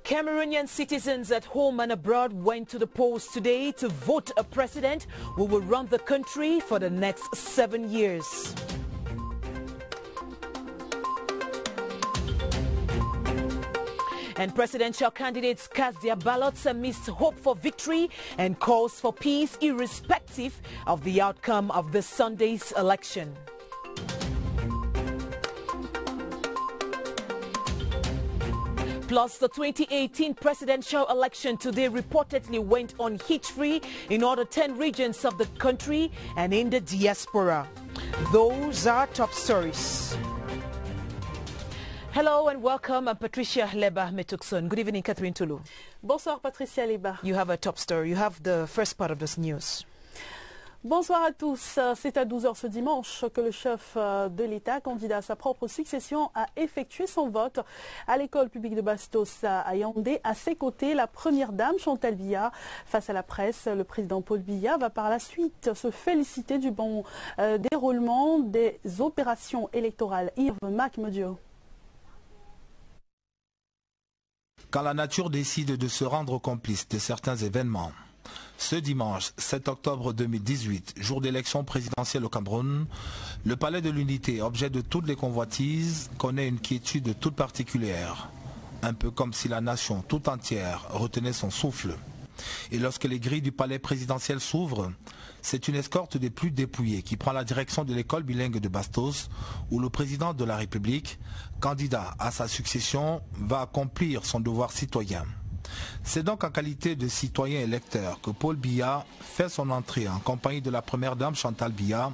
Cameroonian citizens at home and abroad went to the polls today to vote a president who will run the country for the next 7 years. And presidential candidates cast their ballots amidst hope for victory and calls for peace irrespective of the outcome of this Sunday's election. Plus, the 2018 presidential election today reportedly went unhitch-free in all 10 regions of the country and in the diaspora. Those are top stories. Hello and welcome. I'm Patricia Leba Metukson. Good evening, Catherine Tulu. Bonsoir, Patricia Leba. You have a top story. You have the first part of this news. Bonsoir à tous. C'est à 12h ce dimanche que le chef de l'État, candidat à sa propre succession, a effectué son vote à l'école publique de Bastos à Yaoundé. À ses côtés, la première dame Chantal Biya. Face à la presse, le président Paul Biya va par la suite se féliciter du bon déroulement des opérations électorales. Yves Macmedio. Quand la nature décide de se rendre complice de certains événements, ce dimanche 7 octobre 2018, jour d'élection présidentielle au Cameroun, le palais de l'Unité, objet de toutes les convoitises, connaît une quiétude toute particulière, un peu comme si la nation tout entière retenait son souffle. Et lorsque les grilles du palais présidentiel s'ouvrent, c'est une escorte des plus dépouillés qui prend la direction de l'école bilingue de Bastos, où le président de la République, candidat à sa succession, va accomplir son devoir citoyen. C'est donc en qualité de citoyen électeur que Paul Biya fait son entrée en compagnie de la première dame Chantal Biya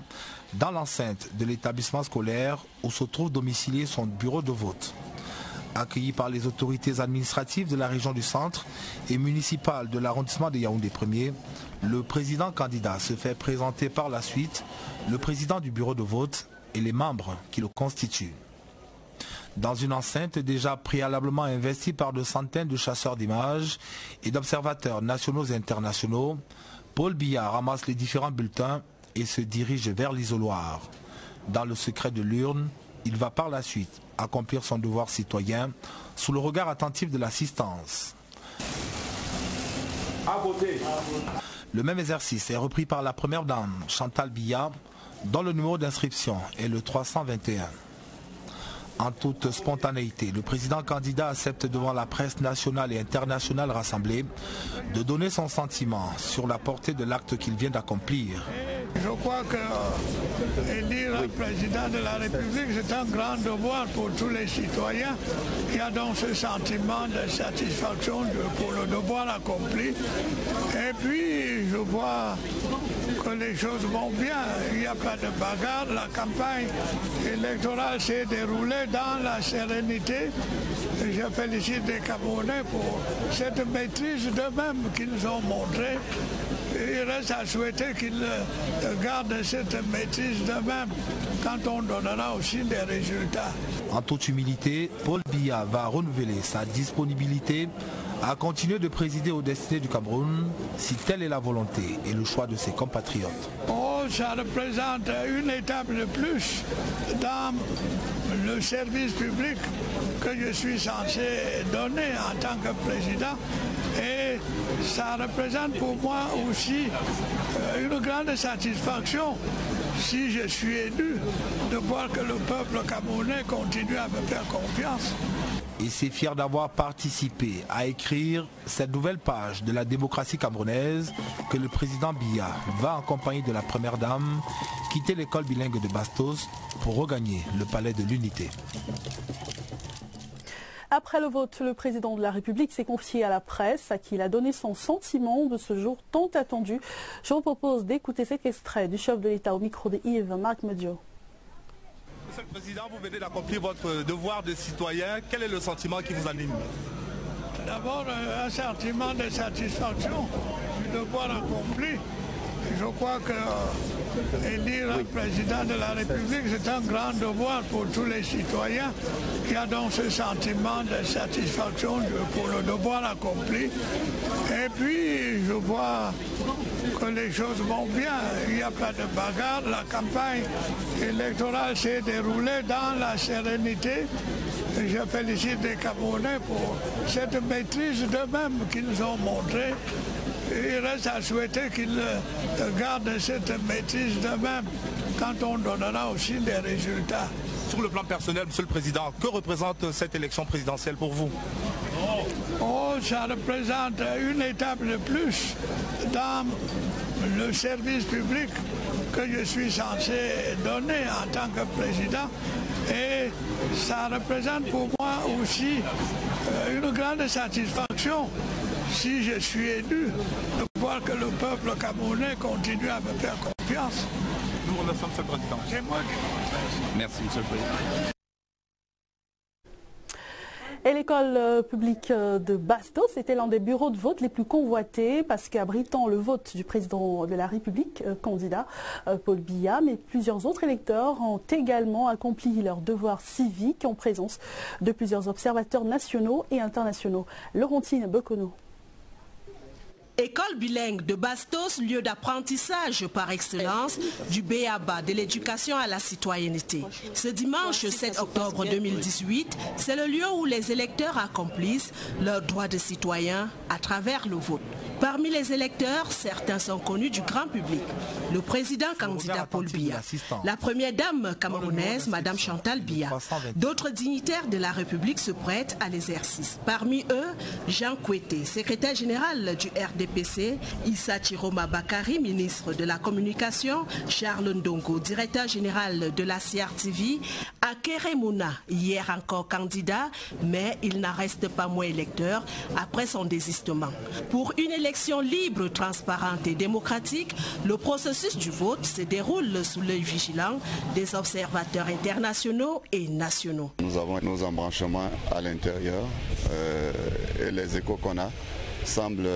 dans l'enceinte de l'établissement scolaire où se trouve domicilié son bureau de vote. Accueilli par les autorités administratives de la région du centre et municipales de l'arrondissement de Yaoundé 1er, le président candidat se fait présenter par la suite le président du bureau de vote et les membres qui le constituent. Dans une enceinte déjà préalablement investie par de centaines de chasseurs d'images et d'observateurs nationaux et internationaux, Paul Biya ramasse les différents bulletins et se dirige vers l'isoloir. Dans le secret de l'urne, il va par la suite accomplir son devoir citoyen sous le regard attentif de l'assistance. Le même exercice est repris par la première dame Chantal Biya, dont le numéro d'inscription est le 321. En toute spontanéité, le président candidat accepte devant la presse nationale et internationale rassemblée de donner son sentiment sur la portée de l'acte qu'il vient d'accomplir. Je crois que élire le président de la République, c'est un grand devoir pour tous les citoyens. Il y a donc ce sentiment de satisfaction pour le devoir accompli. Et puis, je vois que les choses vont bien. Il n'y a pas de bagarre. La campagne électorale s'est déroulée dans la sérénité. Je félicite les Camerounais pour cette maîtrise d'eux-mêmes qu'ils ont montrée. Il reste à souhaiter qu'ils gardent cette maîtrise d'eux-mêmes quand on donnera aussi des résultats. En toute humilité, Paul Biya va renouveler sa disponibilité à continuer de présider aux destinées du Cameroun si telle est la volonté et le choix de ses compatriotes. Oh, ça représente une étape de plus dans le service public que je suis censé donner en tant que président. Et ça représente pour moi aussi une grande satisfaction, si je suis élu, de voir que le peuple camerounais continue à me faire confiance. Et c'est fier d'avoir participé à écrire cette nouvelle page de la démocratie camerounaise que le président Biya va, en compagnie de la première dame, quitter l'école bilingue de Bastos pour regagner le palais de l'Unité. Après le vote, le président de la République s'est confié à la presse, à qui il a donné son sentiment de ce jour tant attendu. Je vous propose d'écouter cet extrait du chef de l'État au micro de Yves Macmedio. Monsieur le Président, vous venez d'accomplir votre devoir de citoyen. Quel est le sentiment qui vous anime? D'abord, un sentiment de satisfaction du devoir accompli. Je crois que élire le président de la République, c'est un grand devoir pour tous les citoyens. Il y a donc ce sentiment de satisfaction pour le devoir accompli. Et puis, je vois que les choses vont bien. Il n'y a pas de bagarre. La campagne électorale s'est déroulée dans la sérénité. Je félicite les Camerounais pour cette maîtrise d'eux-mêmes qu'ils ont montrée. Il reste à souhaiter qu'ils gardent cette maîtrise d'eux-mêmes quand on donnera aussi des résultats. Sur le plan personnel, Monsieur le Président, que représente cette élection présidentielle pour vous? Oh, ça représente une étape de plus dans le service public que je suis censé donner en tant que président. Et ça représente pour moi aussi une grande satisfaction, si je suis élu, de voir que le peuple camerounais continue à me faire confiance. Nous remercions, Monsieur le Président. C'est moi qui vous remercie. Merci, Monsieur le Président. Et l'école publique de Bastos était l'un des bureaux de vote les plus convoités parce qu'abritant le vote du président de la République, candidat Paul Biya, mais plusieurs autres électeurs ont également accompli leur devoir civique en présence de plusieurs observateurs nationaux et internationaux. Laurentine Bekono. École bilingue de Bastos, lieu d'apprentissage par excellence du B.A.B.A. de l'éducation à la citoyenneté. Ce dimanche 7 octobre 2018, c'est le lieu où les électeurs accomplissent leurs droits de citoyens à travers le vote. Parmi les électeurs, certains sont connus du grand public. Le président candidat Paul Biya, la première dame camerounaise, Madame Chantal Biya. D'autres dignitaires de la République se prêtent à l'exercice. Parmi eux, Jean Kouété, secrétaire général du RDPC, Issa Chiroma Bakari, ministre de la Communication, Charles Ndongo, directeur général de la CRTV, Akere Mouna, hier encore candidat, mais il n'en reste pas moins électeur après son désistement. Pour une élection libre, transparente et démocratique, le processus du vote se déroule sous l'œil vigilant des observateurs internationaux et nationaux. Nous avons nos embranchements à l'intérieur et les échos qu'on a semblent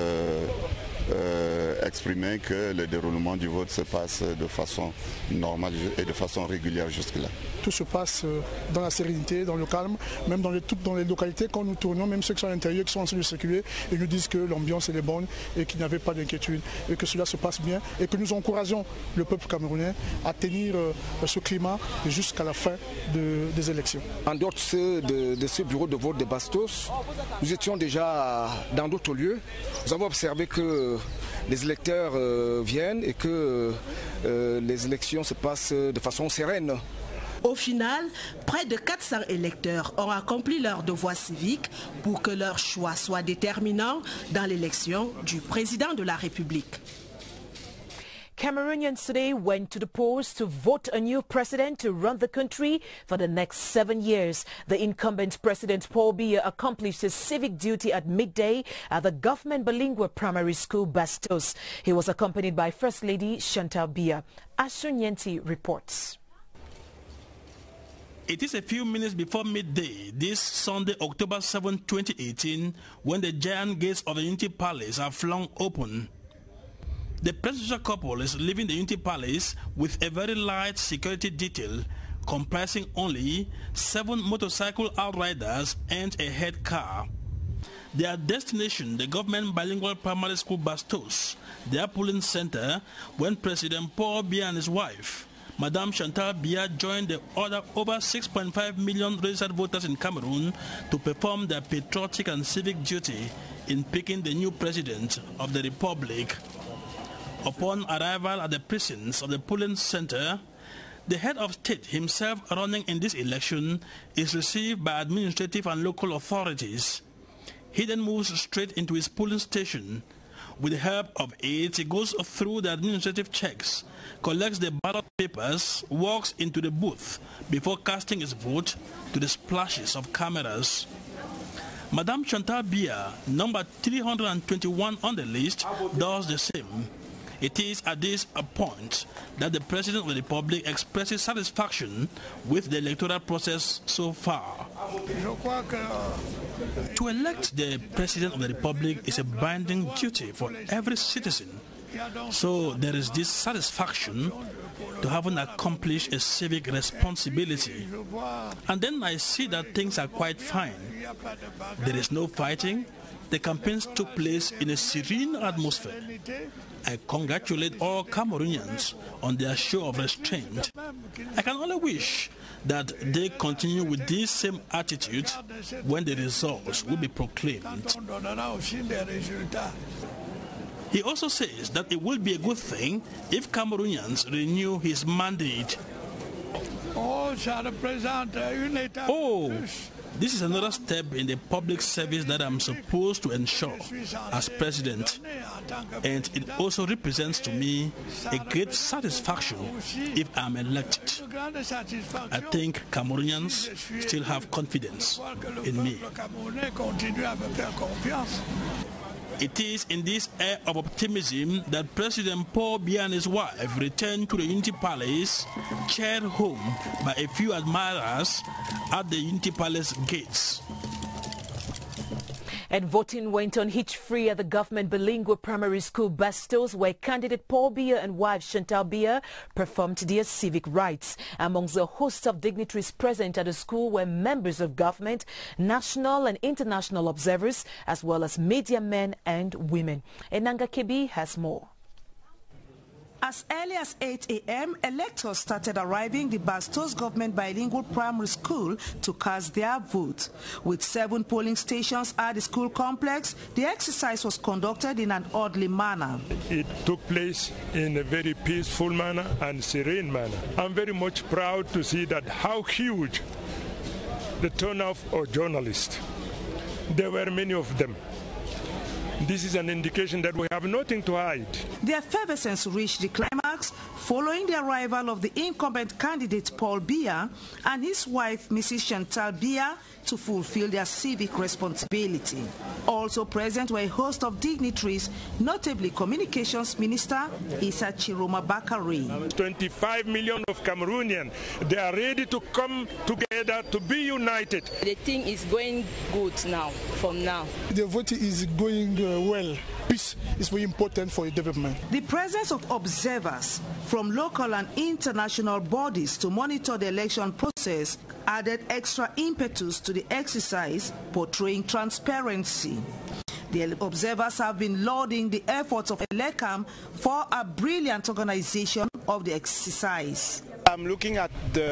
exprimer que le déroulement du vote se passe de façon normale et de façon régulière jusque-là. Tout se passe dans la sérénité, dans le calme, même dans les localités. Quand nous tournons, même ceux qui sont à l'intérieur, qui sont en train de circuler, ils nous disent que l'ambiance est bonne et qu'il n'y avait pas d'inquiétude et que cela se passe bien et que nous encourageons le peuple camerounais à tenir ce climat jusqu'à la fin des élections. En dehors de ce bureau de vote de Bastos, nous étions déjà dans d'autres lieux. Nous avons observé que les électeurs viennent et que les élections se passent de façon sereine. Au final, près de 400 électeurs ont accompli leur devoir civique pour que leur choix soit déterminant dans l'élection du président de la République. Cameroonians today went to the polls to vote a new president to run the country for the next 7 years. The incumbent president Paul Biya accomplished his civic duty at midday at the government bilingual primary school Bastos. He was accompanied by First Lady Chantal Biya. Asunyenti reports. It is a few minutes before midday this Sunday, October 7, 2018, when the giant gates of the Unity Palace are flung open. The presidential couple is leaving the Unity Palace with a very light security detail comprising only 7 motorcycle outriders and a head car. Their destination, the government bilingual primary school Bastos, their polling center, when President Paul Biya and his wife, Madame Chantal Biya, joined the other over 6.5 million registered voters in Cameroon to perform their patriotic and civic duty in picking the new president of the Republic. Upon arrival at the precincts of the polling center, the head of state himself running in this election is received by administrative and local authorities. He then moves straight into his polling station. With the help of aides, he goes through the administrative checks, collects the ballot papers, walks into the booth before casting his vote to the splashes of cameras. Madame Chantal Biya, number 321 on the list, does the same. It is at this point that the President of the Republic expresses satisfaction with the electoral process so far. To elect the President of the Republic is a binding duty for every citizen. So there is this satisfaction to having accomplished a civic responsibility. And then I see that things are quite fine. There is no fighting. The campaigns took place in a serene atmosphere. I congratulate all Cameroonians on their show of restraint. I can only wish that they continue with this same attitude when the results will be proclaimed. He also says that it will be a good thing if Cameroonians renew his mandate. Oh, this is another step in the public service that I'm supposed to ensure as president, and it also represents to me a great satisfaction if I'm elected. I think Cameroonians still have confidence in me. It is in this air of optimism that President Paul Biya and his wife returned to the Unity Palace, cheered home by a few admirers at the Unity Palace gates. And voting went on hitch-free at the government bilingual primary school Bastos, where candidate Paul Biya and wife Chantal Biya performed their civic rights. Amongst the host of dignitaries present at the school were members of government, national and international observers, as well as media men and women. Enanga Kebi has more. As early as 8 a.m., electors started arriving the Bastos Government Bilingual Primary School to cast their vote. With 7 polling stations at the school complex, the exercise was conducted in an orderly manner. It took place in a very peaceful manner and serene manner. I'm very much proud to see that how huge the turnout of journalists. There were many of them. This is an indication that we have nothing to hide. The effervescence reached the climax following the arrival of the incumbent candidate Paul Biya and his wife Mrs. Chantal Biya to fulfill their civic responsibility. Also present were a host of dignitaries, notably Communications Minister Issa Chiroma Bakari. 25 million of Cameroonians, they are ready to come together to be united. The thing is going good now, from now. The vote is going well. Peace is very important for the development. The presence of observers from local and international bodies to monitor the election process added extra impetus to the exercise, portraying transparency. The observers have been lauding the efforts of ELECAM for a brilliant organization of the exercise. I'm looking at the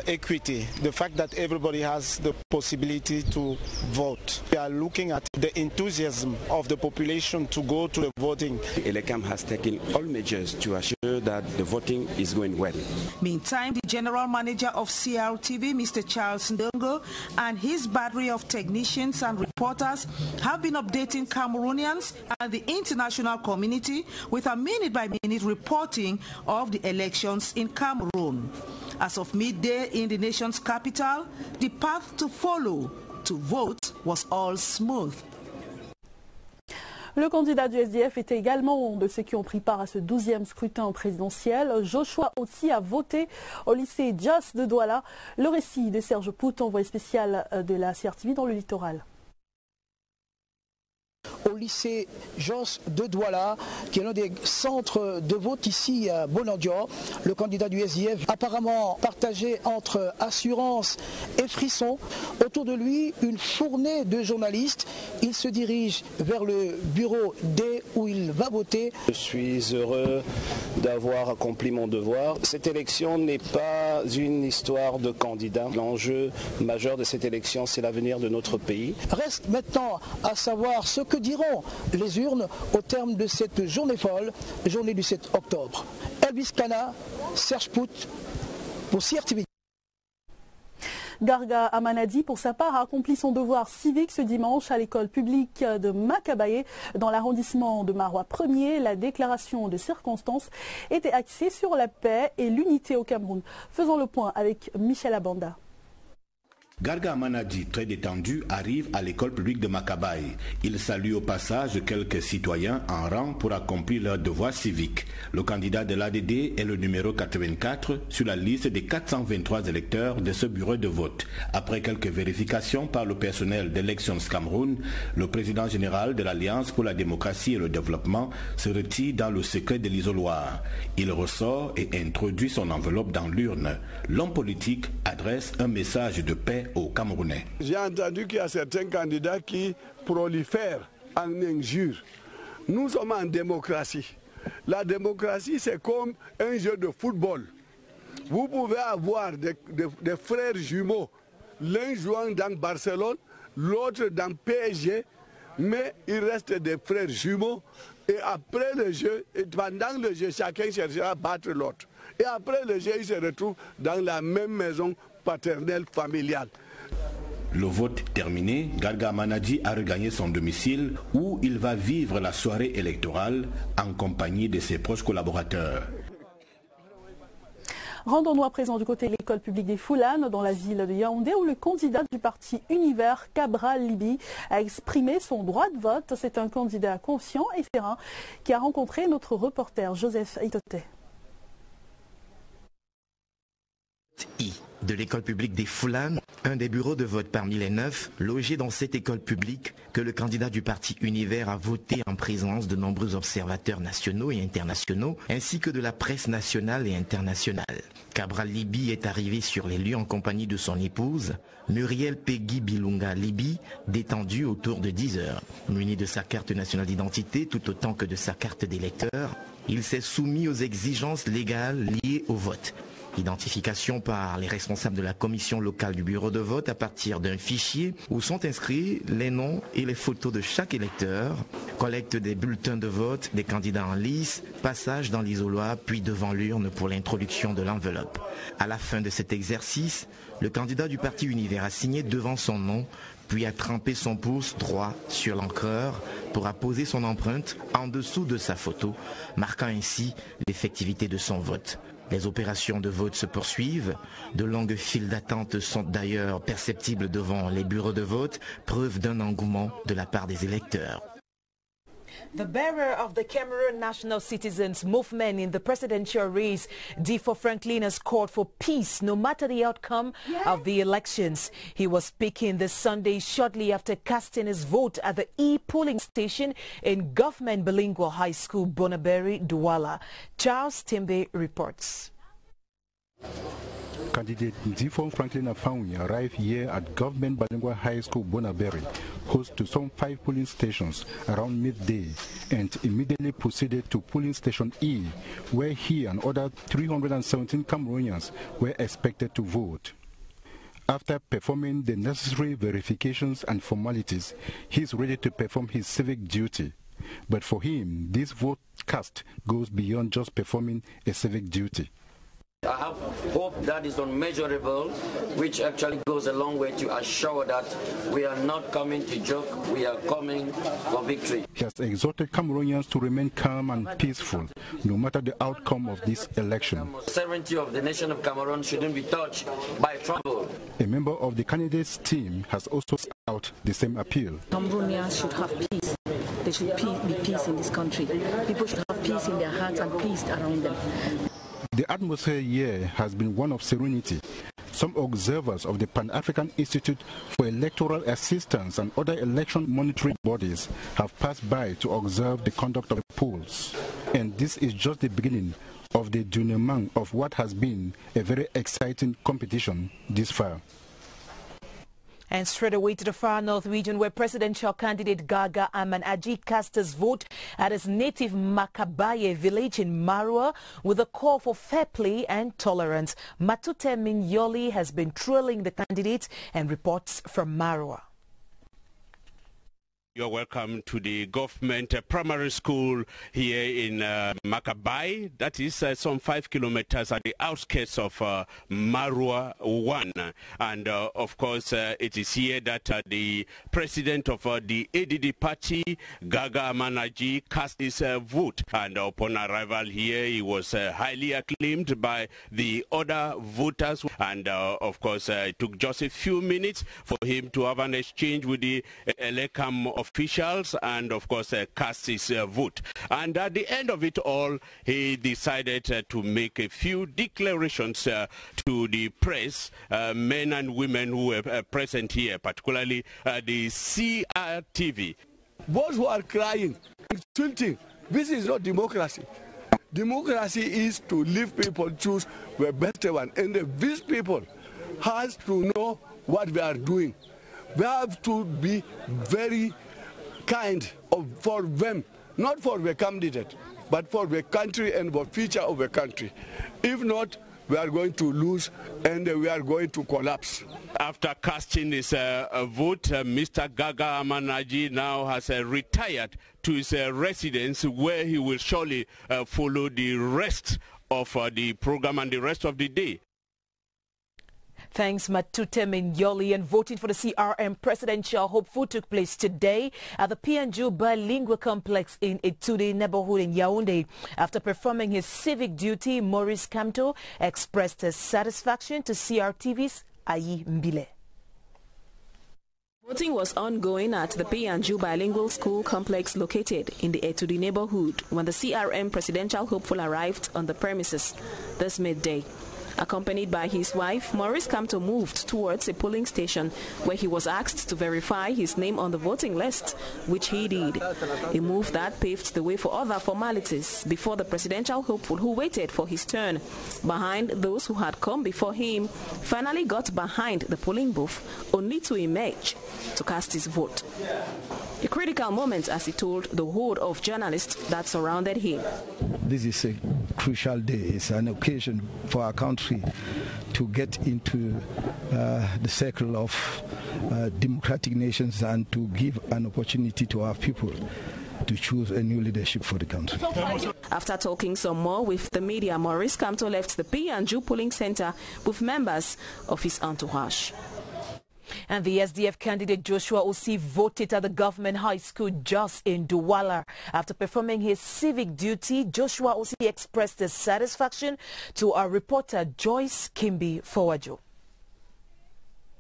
equity, the fact that everybody has the possibility to vote. We are looking at the enthusiasm of the population to go to the voting. ELECAM has taken all measures to assure that the voting is going well. Meantime, the General Manager of CRTV, Mr. Charles Ndongo, and his battery of technicians and reporters have been updating Cameroonians and the international community with a minute-by-minute reporting of the elections in Cameroon. As of midday in the nation's capital, the path to follow to vote was all smooth. Le candidat du SDF était également de ceux qui ont pris part à ce 12e scrutin présidentiel. Joshua aussi a voté au lycée Jas de Douala. Le récit de Serge Pout, envoyé spécial de la CRTV dans le littoral. Au lycée Jas de Douala, qui est l'un des centres de vote ici à Bonandior. Le candidat du SDF apparemment partagé entre assurance et frisson. Autour de lui, une fournée de journalistes. Il se dirige vers le bureau D où il va voter. Je suis heureux d'avoir accompli mon devoir. Cette élection n'est pas une histoire de candidat. L'enjeu majeur de cette élection, c'est l'avenir de notre pays. Reste maintenant à savoir ce que diront les urnes au terme de cette journée folle, journée du 7 octobre. Elvis Kana, Serge Pout pour CRTV. Garga Amanadi, pour sa part, a accompli son devoir civique ce dimanche à l'école publique de Makabaye, dans l'arrondissement de Marois 1er. La déclaration de circonstances était axée sur la paix et l'unité au Cameroun. Faisons le point avec Michel Abanda. Garga Amanadi, très détendu, arrive à l'école publique de Makabaye. Il salue au passage quelques citoyens en rang pour accomplir leur devoir civique. Le candidat de l'ADD est le numéro 84 sur la liste des 423 électeurs de ce bureau de vote. Après quelques vérifications par le personnel d'Elections Cameroun, le président général de l'Alliance pour la démocratie et le développement se retire dans le secret de l'isoloir. Il ressort et introduit son enveloppe dans l'urne. L'homme politique adresse un message de paix aux Camerounais. J'ai entendu qu'il y a certains candidats qui prolifèrent en injures. Nous sommes en démocratie. La démocratie, c'est comme un jeu de football. Vous pouvez avoir des frères jumeaux, l'un jouant dans Barcelone, l'autre dans PSG, mais il reste des frères jumeaux. Et après le jeu, et pendant le jeu, chacun cherchera à battre l'autre. Et après le jeu, ils se retrouvent dans la même maison paternelle familiale. Le vote terminé, Garga Manadji a regagné son domicile où il va vivre la soirée électorale en compagnie de ses proches collaborateurs. Rendons-nous à présent du côté de l'école publique des Foulanes, dans la ville de Yaoundé, où le candidat du parti Univers, Cabral Libi, a exprimé son droit de vote. C'est un candidat conscient et serein qui a rencontré notre reporter Joseph Itote. De l'école publique des Foulanes, un des bureaux de vote parmi les 9 logés dans cette école publique que le candidat du parti Univers a voté en présence de nombreux observateurs nationaux et internationaux ainsi que de la presse nationale et internationale. Cabral Libi est arrivé sur les lieux en compagnie de son épouse, Muriel Peggy Bilunga Libi, détendue autour de 10 heures. Muni de sa carte nationale d'identité tout autant que de sa carte d'électeur, il s'est soumis aux exigences légales liées au vote. Identification par les responsables de la commission locale du bureau de vote à partir d'un fichier où sont inscrits les noms et les photos de chaque électeur, collecte des bulletins de vote, des candidats en lice, passage dans l'isoloir puis devant l'urne pour l'introduction de l'enveloppe. À la fin de cet exercice, le candidat du parti Univers a signé devant son nom puis a trempé son pouce droit sur l'encreur pour apposer son empreinte en dessous de sa photo, marquant ainsi l'effectivité de son vote. Les opérations de vote se poursuivent. De longues files d'attente sont d'ailleurs perceptibles devant les bureaux de vote, preuve d'un engouement de la part des électeurs. The bearer of the Cameroon National Citizens Movement in the presidential race, Difo Franklin, has called for peace no matter the outcome of the elections. He was speaking this Sunday shortly after casting his vote at the e-polling station in Government Bilingual High School, Bonaberi, Douala. Charles Timbe reports. Candidate Difo Franklin Afawi arrived here at Government Bilingual High School, Bonaberi, host to some 5 polling stations around midday, and immediately proceeded to polling station E, where he and other 317 Cameroonians were expected to vote. After performing the necessary verifications and formalities, he is ready to perform his civic duty. But for him, this vote cast goes beyond just performing a civic duty. I have hope that is unmeasurable, which actually goes a long way to assure that we are not coming to joke, we are coming for victory. He has exhorted Cameroonians to remain calm and peaceful, no matter the outcome of this election. The sovereignty of the nation of Cameroon shouldn't be touched by trouble. A member of the candidates' team has also set out the same appeal. Cameroonians should have peace. There should be peace in this country. People should have peace in their hearts and peace around them. The atmosphere here has been one of serenity. Some observers of the Pan-African Institute for Electoral Assistance and other election monitoring bodies have passed by to observe the conduct of the polls. And this is just the beginning of the denouement of what has been a very exciting competition this far. And straight away to the far north region, where presidential candidate Gaga Aman-Adji cast his vote at his native Makabaye village in Marua with a call for fair play and tolerance. Matute Minyoli has been trailing the candidate and reports from Marua. You're welcome to the government primary school here in Makabai. That is some 5 kilometers at the outskirts of Marua 1. And of course, it is here that the president of the ADD party, Gaga Aman-Adji, cast his vote. And upon arrival here, he was highly acclaimed by the other voters. And of course, it took just a few minutes for him to have an exchange with the Elekam officials and of course cast his vote. And at the end of it all, he decided to make a few declarations to the press, men and women who were present here, particularly the CRTV. Those who are crying, insulting, this is not democracy. Democracy is to leave people choose the better one, and these people has to know what they are doing. They have to be very kind for them, not for the candidate, but for the country and the future of the country. If not, we are going to lose and we are going to collapse. After casting his vote, Mr. Gaga Amanaji now has retired to his residence, where he will surely follow the rest of the program and the rest of the day. Thanks, Matute Minyoli. And voting for the CRM presidential hopeful took place today at the Pianju Bilingual Complex in Etudi neighborhood in Yaoundé. After performing his civic duty, Maurice Kamto expressed his satisfaction to CRTV's Ayi Mbile. Voting was ongoing at the Pianju Bilingual School Complex located in the Etudi neighborhood when the CRM presidential hopeful arrived on the premises this midday. Accompanied by his wife, Maurice Kamto moved towards a polling station where he was asked to verify his name on the voting list, which he did. A move that paved the way for other formalities before the presidential hopeful, who waited for his turn behind those who had come before him, finally got behind the polling booth only to emerge to cast his vote. A critical moment, as he told the horde of journalists that surrounded him. This is a crucial day. It's an occasion for our country to get into the circle of democratic nations and to give an opportunity to our people to choose a new leadership for the country. After talking some more with the media, Maurice Kamto left the Pianju polling center with members of his entourage. And the SDF candidate Joshua Osi voted at the government high school just in Douala. After performing his civic duty, Joshua Osi expressed his satisfaction to our reporter Joyce Kimbi Fowajo.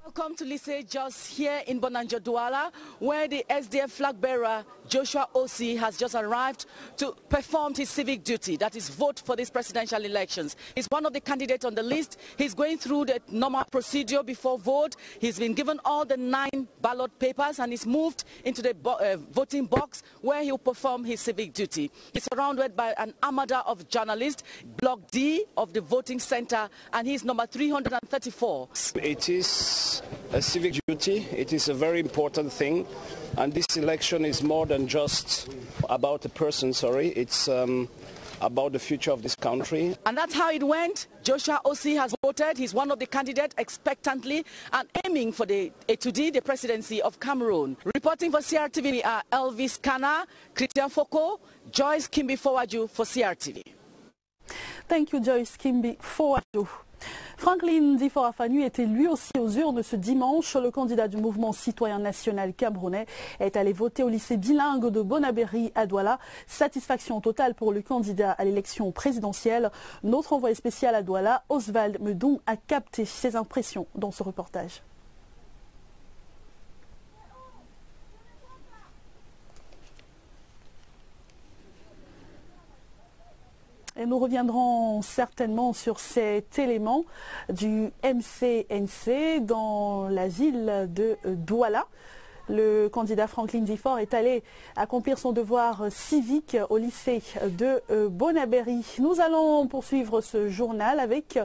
Welcome to Lycée Jos here in Bonanjo Douala, where the SDF flag bearer Joshua Osi has just arrived to perform his civic duty, that is vote for these presidential elections. He's one of the candidates on the list. He's going through the normal procedure before vote. He's been given all the 9 ballot papers and he's moved into the voting box where he'll perform his civic duty. He's surrounded by an armada of journalists, Block D of the voting center, and he's number 334. It is a civic duty. It is a very important thing. And this election is more than just about a person, it's about the future of this country. And that's how it went. Joshua Osi has voted. He's one of the candidates expectantly and aiming for the presidency of Cameroon. Reporting for CRTV, we are Elvis Kana, Christian Foucault, Joyce Kimbi Fowaju for CRTV. Thank you, Joyce Kimbi Fowaju. Franklin Difo-Afanu était lui aussi aux urnes ce dimanche. Le candidat du mouvement citoyen national camerounais est allé voter au lycée bilingue de Bonaberi à Douala. Satisfaction totale pour le candidat à l'élection présidentielle. Notre envoyé spécial à Douala, Oswald Medon, a capté ses impressions dans ce reportage. Et nous reviendrons certainement sur cet élément du MCNC dans la ville de Douala. Le candidat Franklin Difo est allé accomplir son devoir civique au lycée de Bonaberi. Nous allons poursuivre ce journal avec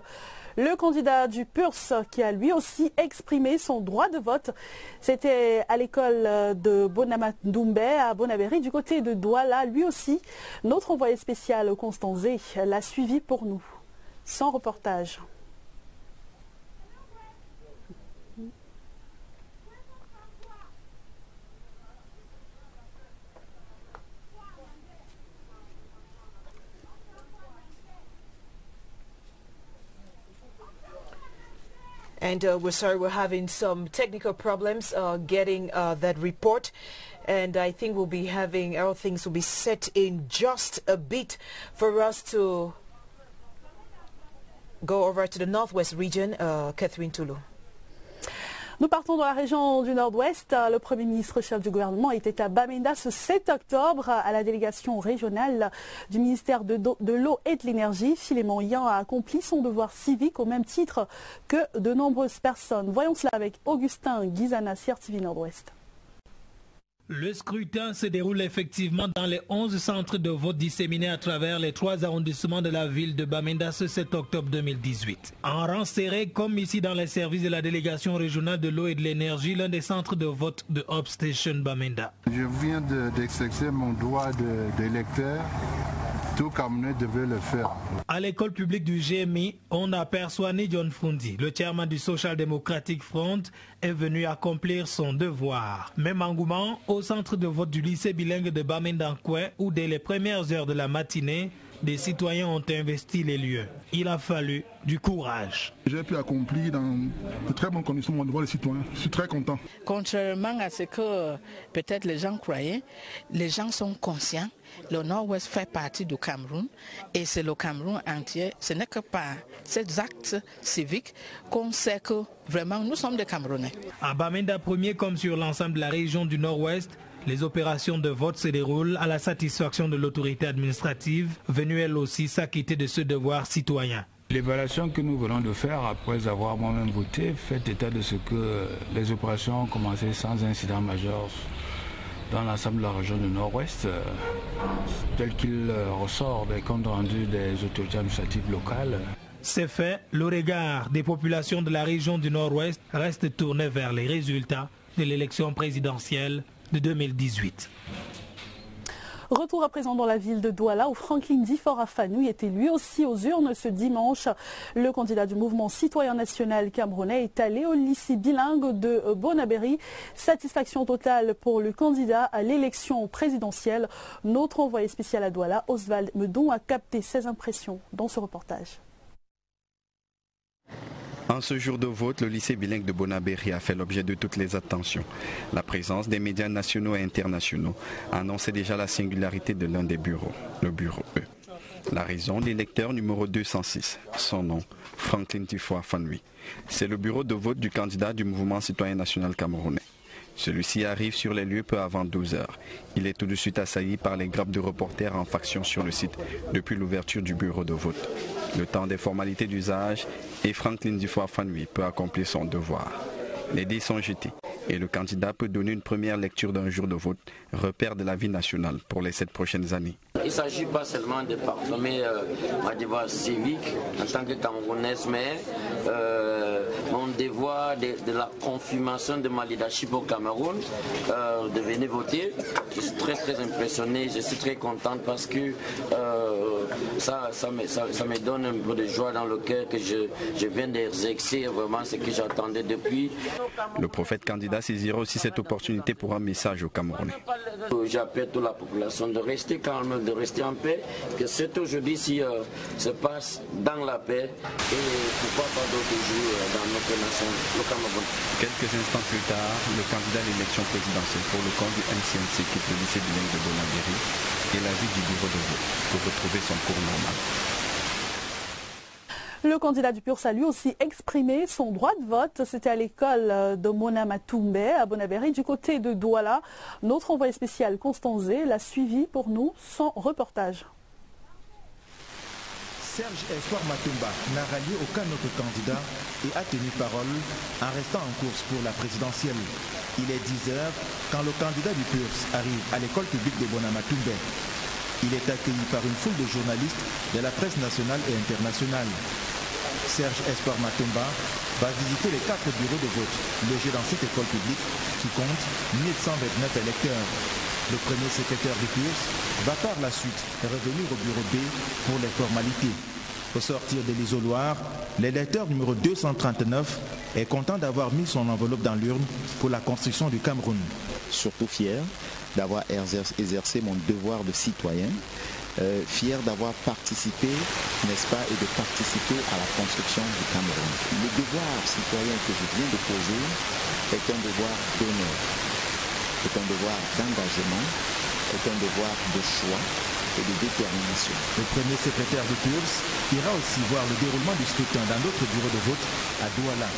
le candidat du PURS qui a lui aussi exprimé son droit de vote. C'était à l'école de Bonamadoumbé à Bonaberi du côté de Douala. Lui aussi, notre envoyé spécial Constanzé l'a suivi pour nous. Sans reportage. And we're sorry, we're having some technical problems getting that report. And I think we'll be having, our things will be set in just a bit for us to go over to the Northwest region. Catherine Toulou. Nous partons dans la région du Nord-Ouest. Le Premier ministre chef du gouvernement était à Bamenda ce 7 octobre à la délégation régionale du ministère de l'eau et de l'énergie. Philémon Yan a accompli son devoir civique au même titre que de nombreuses personnes. Voyons cela avec Augustin Guizana, CRTV Nord-Ouest. Le scrutin se déroule effectivement dans les 11 centres de vote disséminés à travers les 3 arrondissements de la ville de Bamenda ce 7 octobre 2018. En rang serré, comme ici dans les services de la délégation régionale de l'eau et de l'énergie, l'un des centres de vote de Hope Station Bamenda. Je viens d'exercer mon droit d'électeur Tout Camerounais devait le faire. À l'école publique du GMI, on aperçoit John Fundi, le chairman du Social Democratic Front, est venu accomplir son devoir. Même engouement au centre de vote du lycée bilingue de Bamenda-Nkwe, où dès les premières heures de la matinée, des citoyens ont investi les lieux. Il a fallu du courage. J'ai pu accomplir dans de très bonnes conditions mon devoir de citoyen. Je suis très content. Contrairement à ce que peut-être les gens croyaient, les gens sont conscients. Le Nord-Ouest fait partie du Cameroun et c'est le Cameroun entier. Ce n'est que par ces actes civiques qu'on sait que vraiment nous sommes des Camerounais. À Bamenda Premier comme sur l'ensemble de la région du Nord-Ouest, les opérations de vote se déroulent à la satisfaction de l'autorité administrative, venue elle aussi s'acquitter de ce devoir citoyen. L'évaluation que nous venons de faire après avoir moi-même voté fait état de ce que les opérations ont commencé sans incident majeur dans l'ensemble de la région du Nord-Ouest, tel qu'il ressort des comptes rendus des autorités administratives locales. C'est fait, le regard des populations de la région du Nord-Ouest reste tourné vers les résultats de l'élection présidentielle de 2018. Retour à présent dans la ville de Douala où Franklin Difora-Fanoui était lui aussi aux urnes ce dimanche. Le candidat du mouvement citoyen national camerounais est allé au lycée bilingue de Bonabéry. Satisfaction totale pour le candidat à l'élection présidentielle. Notre envoyé spécial à Douala, Oswald Medon, a capté ses impressions dans ce reportage. En ce jour de vote, le lycée bilingue de Bonabéry a fait l'objet de toutes les attentions. La présence des médias nationaux et internationaux annonçait déjà la singularité de l'un des bureaux, le bureau E. La raison, l'électeur numéro 206, son nom, Franklin Difora-Fanoui. C'est le bureau de vote du candidat du mouvement citoyen national camerounais. Celui-ci arrive sur les lieux peu avant 12 heures. Il est tout de suite assailli par les grappes de reporters en faction sur le site depuis l'ouverture du bureau de vote. Le temps des formalités d'usage et Franklin Difora-Fanoui peut accomplir son devoir. Les dés sont jetés et le candidat peut donner une première lecture d'un jour de vote, repère de la vie nationale pour les 7 prochaines années. Il ne s'agit pas seulement de parfumer ma devoir civique en tant que Camerounaise, mais mon devoir de la confirmation de ma leadership au Cameroun, de venir voter. Je suis très impressionné, je suis très contente parce que ça me donne un peu de joie dans le cœur que je viens d'exercer vraiment ce que j'attendais depuis. Le prophète candidat saisira aussi cette opportunité pour un message aux Camerounais. J'appelle toute la population de rester calme, de rester en paix, que cet aujourd'hui-ci se passe dans la paix et pourquoi pas d'autres jours dans notre nation, le Cameroun. Quelques instants plus tard, le candidat à l'élection présidentielle pour le compte du MCNC quitte le lycée bilingue de Bonabéry et la vie du bureau de vote pour retrouver son cours normal. Le candidat du PURS a lui aussi exprimé son droit de vote. C'était à l'école de Mona Matumbe à Bonabéry du côté de Douala. Notre envoyé spécial Constanzé l'a suivi pour nous son reportage. Serge Espoir Matumba n'a rallié aucun autre candidat et a tenu parole en restant en course pour la présidentielle. Il est 10 heures quand le candidat du PURS arrive à l'école publique de Mona Matumbe. Il est accueilli par une foule de journalistes de la presse nationale et internationale. Serge Espoir Matumba va visiter les 4 bureaux de vote logés dans cette école publique qui compte 1129 électeurs. Le premier secrétaire du PURS va par la suite revenir au bureau B pour les formalités. Au sortir de l'isoloir, l'électeur numéro 239 est content d'avoir mis son enveloppe dans l'urne pour la construction du Cameroun. Surtout fier d'avoir exercé mon devoir de citoyen, fier d'avoir participé, n'est-ce pas, et de participer à la construction du Cameroun. Le devoir citoyen que je viens de poser est un devoir d'honneur, est un devoir d'engagement, est un devoir de choix et de détermination. Le premier secrétaire du PURS ira aussi voir le déroulement du scrutin dans d'autres bureaux de vote à Douala.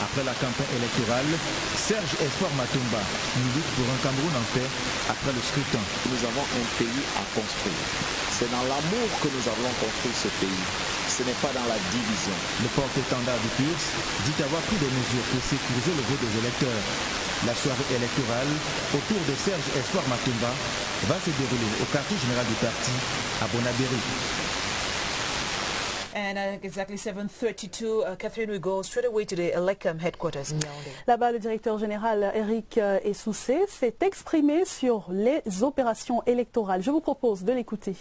Après la campagne électorale, Serge Espoir Matumba milite pour un Cameroun en paix après le scrutin. Nous avons un pays à construire. C'est dans l'amour que nous allons construire ce pays. Ce n'est pas dans la division. Le porte-étendard du PURS dit avoir pris des mesures pour sécuriser le vote des électeurs. La soirée électorale autour de Serge Espoir Matumba va se dérouler au quartier général du parti à Bonabéry. And exactly 7:32, Catherine, we go straight away to the ELECAM headquarters in Yaoundé. Là-bas, le directeur général Eric Essoussé s'est exprimé sur les opérations électorales. Je vous propose de l'écouter.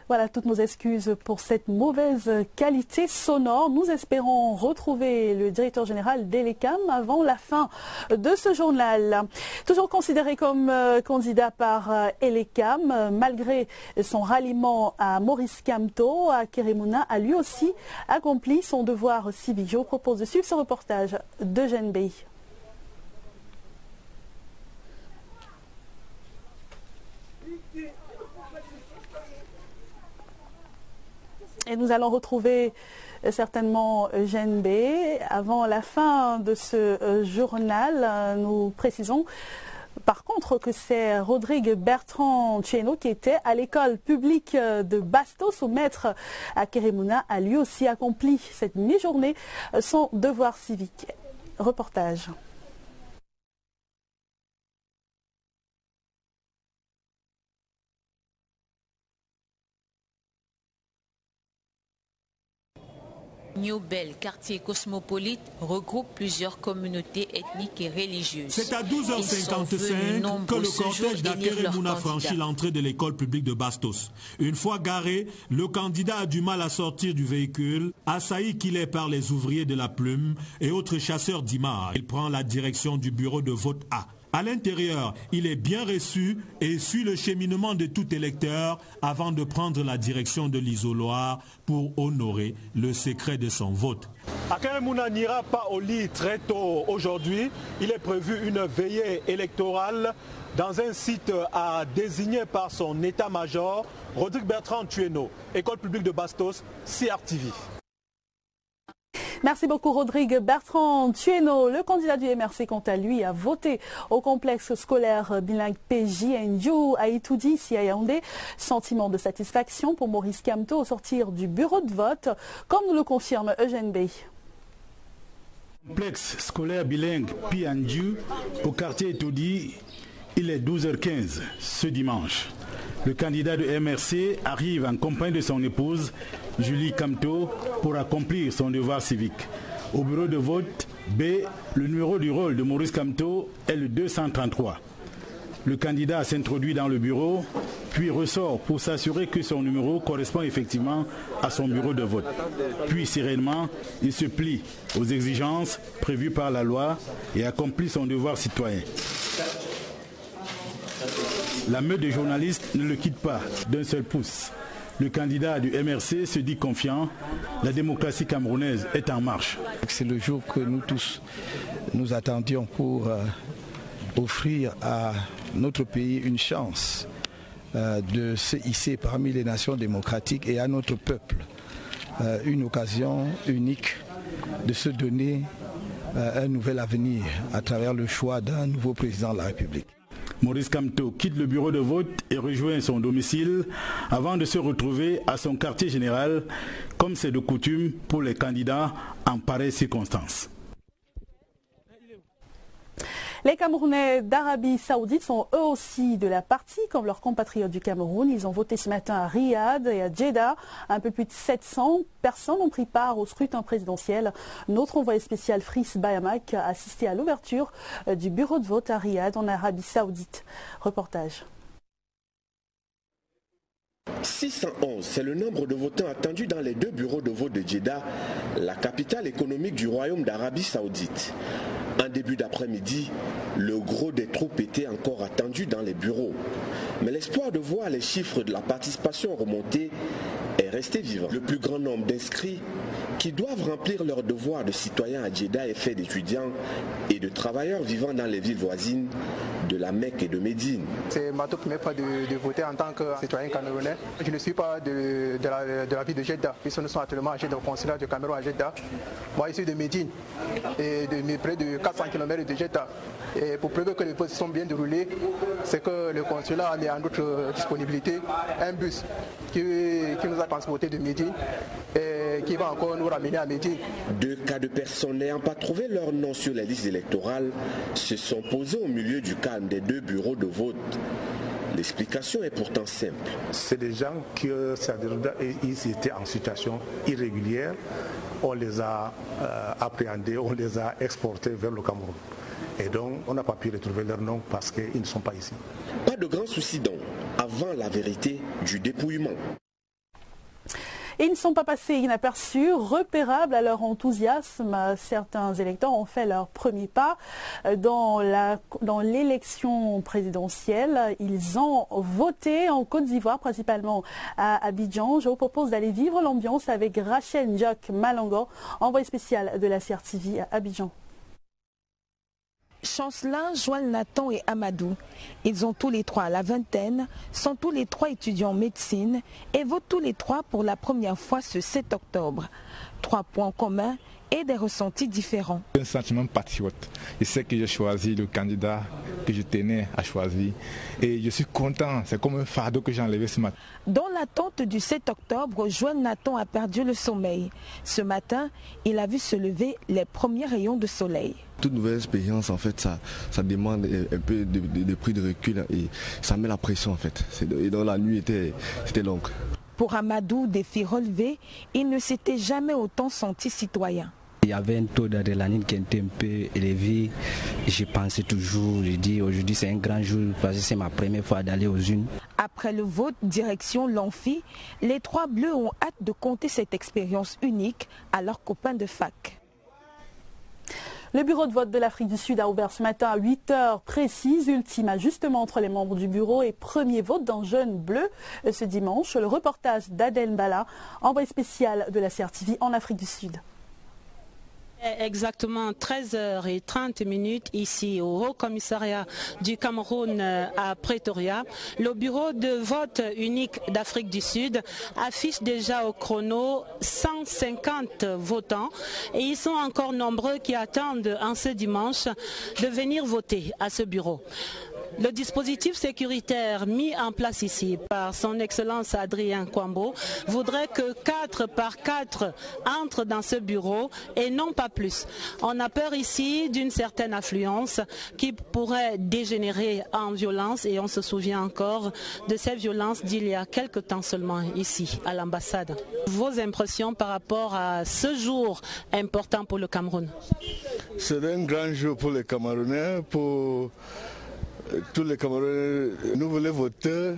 Voilà, toutes nos excuses pour cette mauvaise qualité sonore. Nous espérons retrouver le directeur général d'Elecam avant la fin de ce journal. Toujours considéré comme candidat par Elecam, malgré son ralliement à Maurice Kamto, Akeremouna a lui aussi accompli son devoir civique. Je vous propose de suivre ce reportage d'Eugène Bey. Et nous allons retrouver certainement Eugène B. Avant la fin de ce journal, nous précisons par contre que c'est Rodrigue Bertrand Tcheno qui était à l'école publique de Bastos où maître Akeremouna a lui aussi accompli cette mi-journée son devoir civique. Reportage. New Bell, quartier cosmopolite, regroupe plusieurs communautés ethniques et religieuses. C'est à 12h55 que le cortège d'Akeremouna franchit l'entrée de l'école publique de Bastos. Une fois garé, le candidat a du mal à sortir du véhicule, assailli qu'il est par les ouvriers de la Plume et autres chasseurs d'images. Il prend la direction du bureau de vote A. À l'intérieur, il est bien reçu et suit le cheminement de tout électeur avant de prendre la direction de l'isoloir pour honorer le secret de son vote. Akeremouna n'ira pas au lit très tôt aujourd'hui. Il est prévu une veillée électorale dans un site désigné par son état-major, Rodrigue Bertrand Tcheno, École publique de Bastos, CRTV. Merci beaucoup Rodrigue Bertrand Tcheno. Le candidat du MRC, quant à lui, a voté au complexe scolaire bilingue PJ Ndiou à Itoudi, ici à Yaoundé. Sentiment de satisfaction pour Maurice Kamto au sortir du bureau de vote, comme nous le confirme Eugène Bey. Complexe scolaire bilingue Ndiou au quartier Itoudi, il est 12h15 ce dimanche. Le candidat de MRC arrive en compagnie de son épouse, Julie Kamto, pour accomplir son devoir civique. Au bureau de vote B, le numéro du rôle de Maurice Kamto est le 233. Le candidat s'introduit dans le bureau, puis ressort pour s'assurer que son numéro correspond effectivement à son bureau de vote. Puis sereinement, il se plie aux exigences prévues par la loi et accomplit son devoir citoyen. La meute de journalistes ne le quitte pas d'un seul pouce. Le candidat du MRC se dit confiant. La démocratie camerounaise est en marche. C'est le jour que nous tous nous attendions pour offrir à notre pays une chance de se hisser parmi les nations démocratiques et à notre peuple une occasion unique de se donner un nouvel avenir à travers le choix d'un nouveau président de la République. Maurice Kamto quitte le bureau de vote et rejoint son domicile avant de se retrouver à son quartier général, comme c'est de coutume pour les candidats en pareille circonstance. Les Camerounais d'Arabie Saoudite sont eux aussi de la partie, comme leurs compatriotes du Cameroun. Ils ont voté ce matin à Riyad et à Jeddah. Un peu plus de 700 personnes ont pris part au scrutin présidentiel. Notre envoyé spécial Friss Bayamak a assisté à l'ouverture du bureau de vote à Riyad en Arabie Saoudite. Reportage. 611, c'est le nombre de votants attendus dans les deux bureaux de vote de Jeddah, la capitale économique du Royaume d'Arabie Saoudite. En début d'après-midi, le gros des troupes était encore attendu dans les bureaux. Mais l'espoir de voir les chiffres de la participation remonter est resté vivant. Le plus grand nombre d'inscrits qui doivent remplir leur devoir de citoyens à Jeddah est fait d'étudiants et de travailleurs vivant dans les villes voisines de la Mecque et de Médine. C'est ma toute première fois de voter en tant que citoyen camerounais. Je ne suis pas de la ville de Jeddah, puisque nous sommes actuellement à Jeddah, au consulat du Cameroun à Jeddah. Moi, je suis de Médine et de près de 400 km de Jeddah. Et pour prouver que les votes sont bien déroulés, c'est que le consulat a mis à notre disponibilité un bus qui nous a transportés de Médine et qui va encore nous ramener à Médine. 2 cas de personnes n'ayant pas trouvé leur nom sur les listes électorales se sont posés au milieu du calme des deux bureaux de vote. L'explication est pourtant simple. C'est des gens qui ils étaient en situation irrégulière. On les a appréhendés, on les a exportés vers le Cameroun. Et donc, on n'a pas pu retrouver leur nom parce qu'ils ne sont pas ici. Pas de grand souci donc, avant la vérité du dépouillement. Ils ne sont pas passés inaperçus, repérables à leur enthousiasme. Certains électeurs ont fait leur premier pas dans l'élection présidentielle. Ils ont voté en Côte d'Ivoire, principalement à Abidjan. Je vous propose d'aller vivre l'ambiance avec Rachel Ndiok Malongo, envoyé spécial de la CRTV à Abidjan. Chancelin, Joël, Nathan et Amadou, ils ont tous les trois la vingtaine, sont tous les trois étudiants en médecine et votent tous les trois pour la première fois ce 7 octobre. 3 points communs et des ressentis différents. Un sentiment patriote. Je sais que j'ai choisi le candidat que je tenais à choisir et je suis content, c'est comme un fardeau que j'ai enlevé ce matin. Dans l'attente du 7 octobre, Joël Nathan a perdu le sommeil. Ce matin, il a vu se lever les premiers rayons de soleil. Toute nouvelle expérience, en fait, ça demande un peu de prise de recul et ça met la pression, en fait. Et donc la nuit c'était longue. Pour Amadou, défi relevé, il ne s'était jamais autant senti citoyen. Il y avait un taux d'adrénaline qui était un peu élevé. Je pensais toujours, je dis aujourd'hui c'est un grand jour parce que c'est ma première fois d'aller aux urnes. Après le vote, direction l'Amphi, les trois bleus ont hâte de compter cette expérience unique à leurs copains de fac. Le bureau de vote de l'Afrique du Sud a ouvert ce matin à 8 heures précises, ultime ajustement entre les membres du bureau et premier vote d'un jeune bleu ce dimanche. Le reportage d'Adel Mbala, envoyé spécial de la CRTV en Afrique du Sud. Exactement 13h30 ici au Haut Commissariat du Cameroun à Pretoria. Le bureau de vote unique d'Afrique du Sud affiche déjà au chrono 150 votants et ils sont encore nombreux qui attendent en ce dimanche de venir voter à ce bureau. Le dispositif sécuritaire mis en place ici par son Excellence Adrien Kwambo voudrait que 4 par 4 entrent dans ce bureau et non pas plus. On a peur ici d'une certaine affluence qui pourrait dégénérer en violence et on se souvient encore de ces violences d'il y a quelque temps seulement ici à l'ambassade. Vos impressions par rapport à ce jour important pour le Cameroun? C'est un grand jour pour les Camerounais, pour tous les Camerounais. Nous voulons voter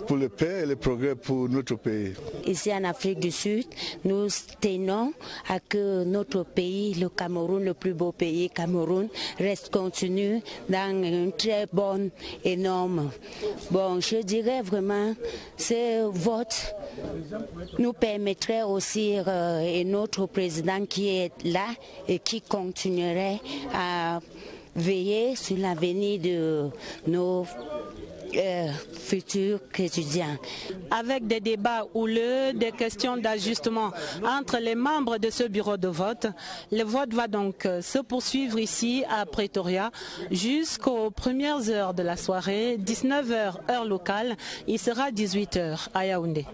pour le paix et le progrès pour notre pays. Ici en Afrique du Sud, nous tenons à que notre pays, le Cameroun, le plus beau pays, Cameroun, reste continu dans une très bonne et norme. Bon, je dirais vraiment, ce vote nous permettrait aussi, et notre président qui est là et qui continuerait à veiller sur l'avenir de nos futurs étudiants. Avec des débats houleux, des questions d'ajustement entre les membres de ce bureau de vote, le vote va donc se poursuivre ici à Pretoria jusqu'aux premières heures de la soirée, 19h heure locale, il sera 18h à Yaoundé.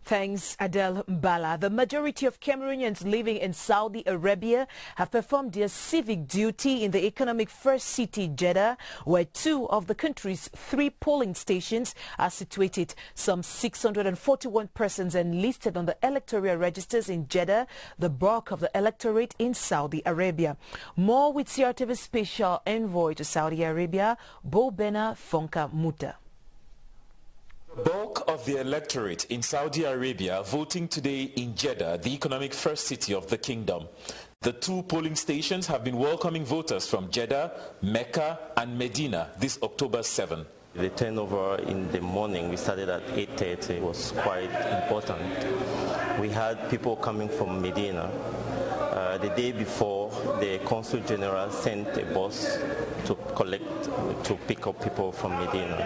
Thanks, Adel Mbala. The majority of Cameroonians living in Saudi Arabia have performed their civic duty in the economic first city, Jeddah, where 2 of the country's 3 polling stations are situated. Some 641 persons enlisted on the electoral registers in Jeddah, the bulk of the electorate in Saudi Arabia. More with CRTV special envoy to Saudi Arabia, Bobena Fonka Muta. The bulk of the electorate in Saudi Arabia voting today in Jeddah, the economic first city of the kingdom. The 2 polling stations have been welcoming voters from Jeddah, Mecca and Medina this October 7. The turnover in the morning, we started at 8:30, was quite important. We had people coming from Medina. The day before, the Consul General sent a bus to pick up people from Medina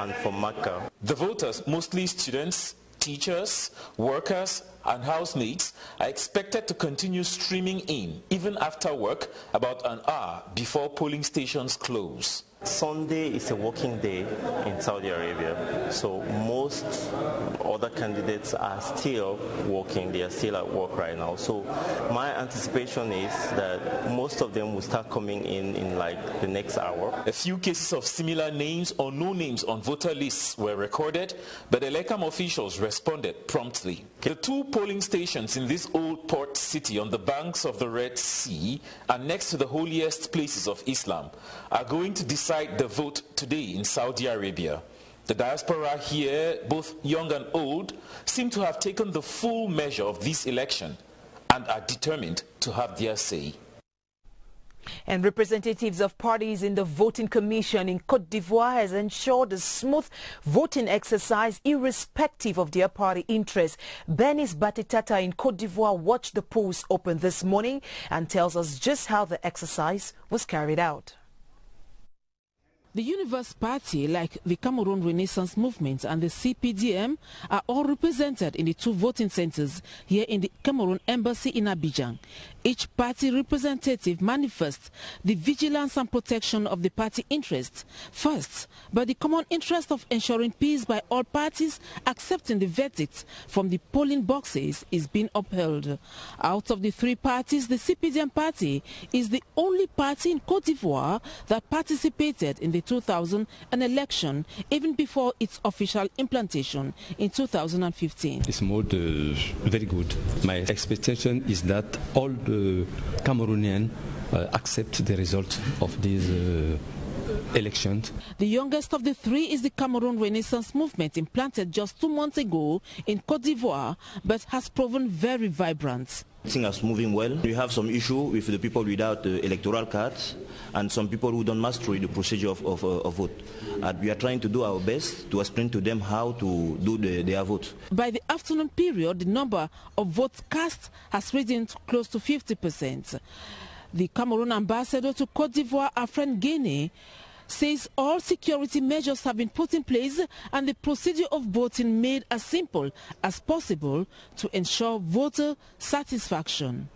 and from Mecca. The voters, mostly students, teachers, workers and housemates, are expected to continue streaming in, even after work, about an hour before polling stations close. Sunday is a working day in Saudi Arabia, so most other candidates are still working, they are still at work right now. So my anticipation is that most of them will start coming in like the next hour. A few cases of similar names or no names on voter lists were recorded, but ELECAM officials responded promptly. The 2 polling stations in this old port city on the banks of the Red Sea and next to the holiest places of Islam are going to decide the vote today in Saudi Arabia. The diaspora here, both young and old, seem to have taken the full measure of this election and are determined to have their say. And representatives of parties in the voting commission in Côte d'Ivoire has ensured a smooth voting exercise irrespective of their party interests. Benis Batitata in Côte d'Ivoire watched the polls open this morning and tells us just how the exercise was carried out. The Universe Party, like the Cameroon Renaissance Movement and the CPDM, are all represented in the two voting centers here in the Cameroon Embassy in Abidjan. Each party representative manifests the vigilance and protection of the party interests first, but the common interest of ensuring peace by all parties accepting the verdict from the polling boxes is being upheld. Out of the three parties, the CPDM party is the only party in Côte d'Ivoire that participated in the 2000 election, even before its official implantation in 2015. This mode very good. My expectation is that all the Cameroonians accept the result of these elections. The youngest of the three is the Cameroon Renaissance Movement, implanted just 2 months ago in Côte d'Ivoire, but has proven very vibrant. Things are moving well. We have some issue with the people without electoral cards and some people who don't master the procedure of vote. And we are trying to do our best to explain to them how to do their vote. By the afternoon period, the number of votes cast has risen to close to 50%. The Cameroon ambassador to Côte d'Ivoire, Afren Guinea, says all security measures have been put in place and the procedure of voting made as simple as possible to ensure voter satisfaction.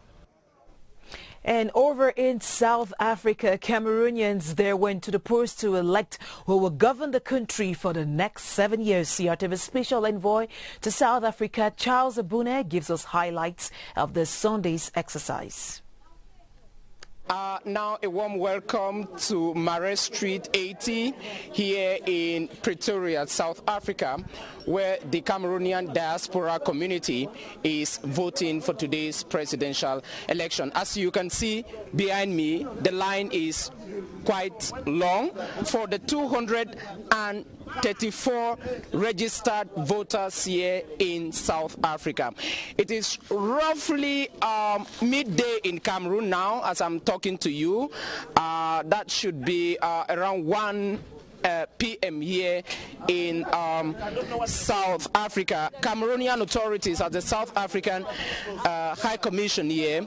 And over in South Africa, Cameroonians there went to the polls to elect who will govern the country for the next 7 years. CRTV special envoy to South Africa, Charles Abune, gives us highlights of this Sunday's exercise. Now a warm welcome to Mare Street 80 here in Pretoria, South Africa, where the Cameroonian diaspora community is voting for today's presidential election. As you can see behind me, the line is quite long for the 234 registered voters here in South Africa. It is roughly midday in Cameroon now as I'm talking to you. That should be around 1 p.m. here in South Africa. Cameroonian authorities at the South African High Commission here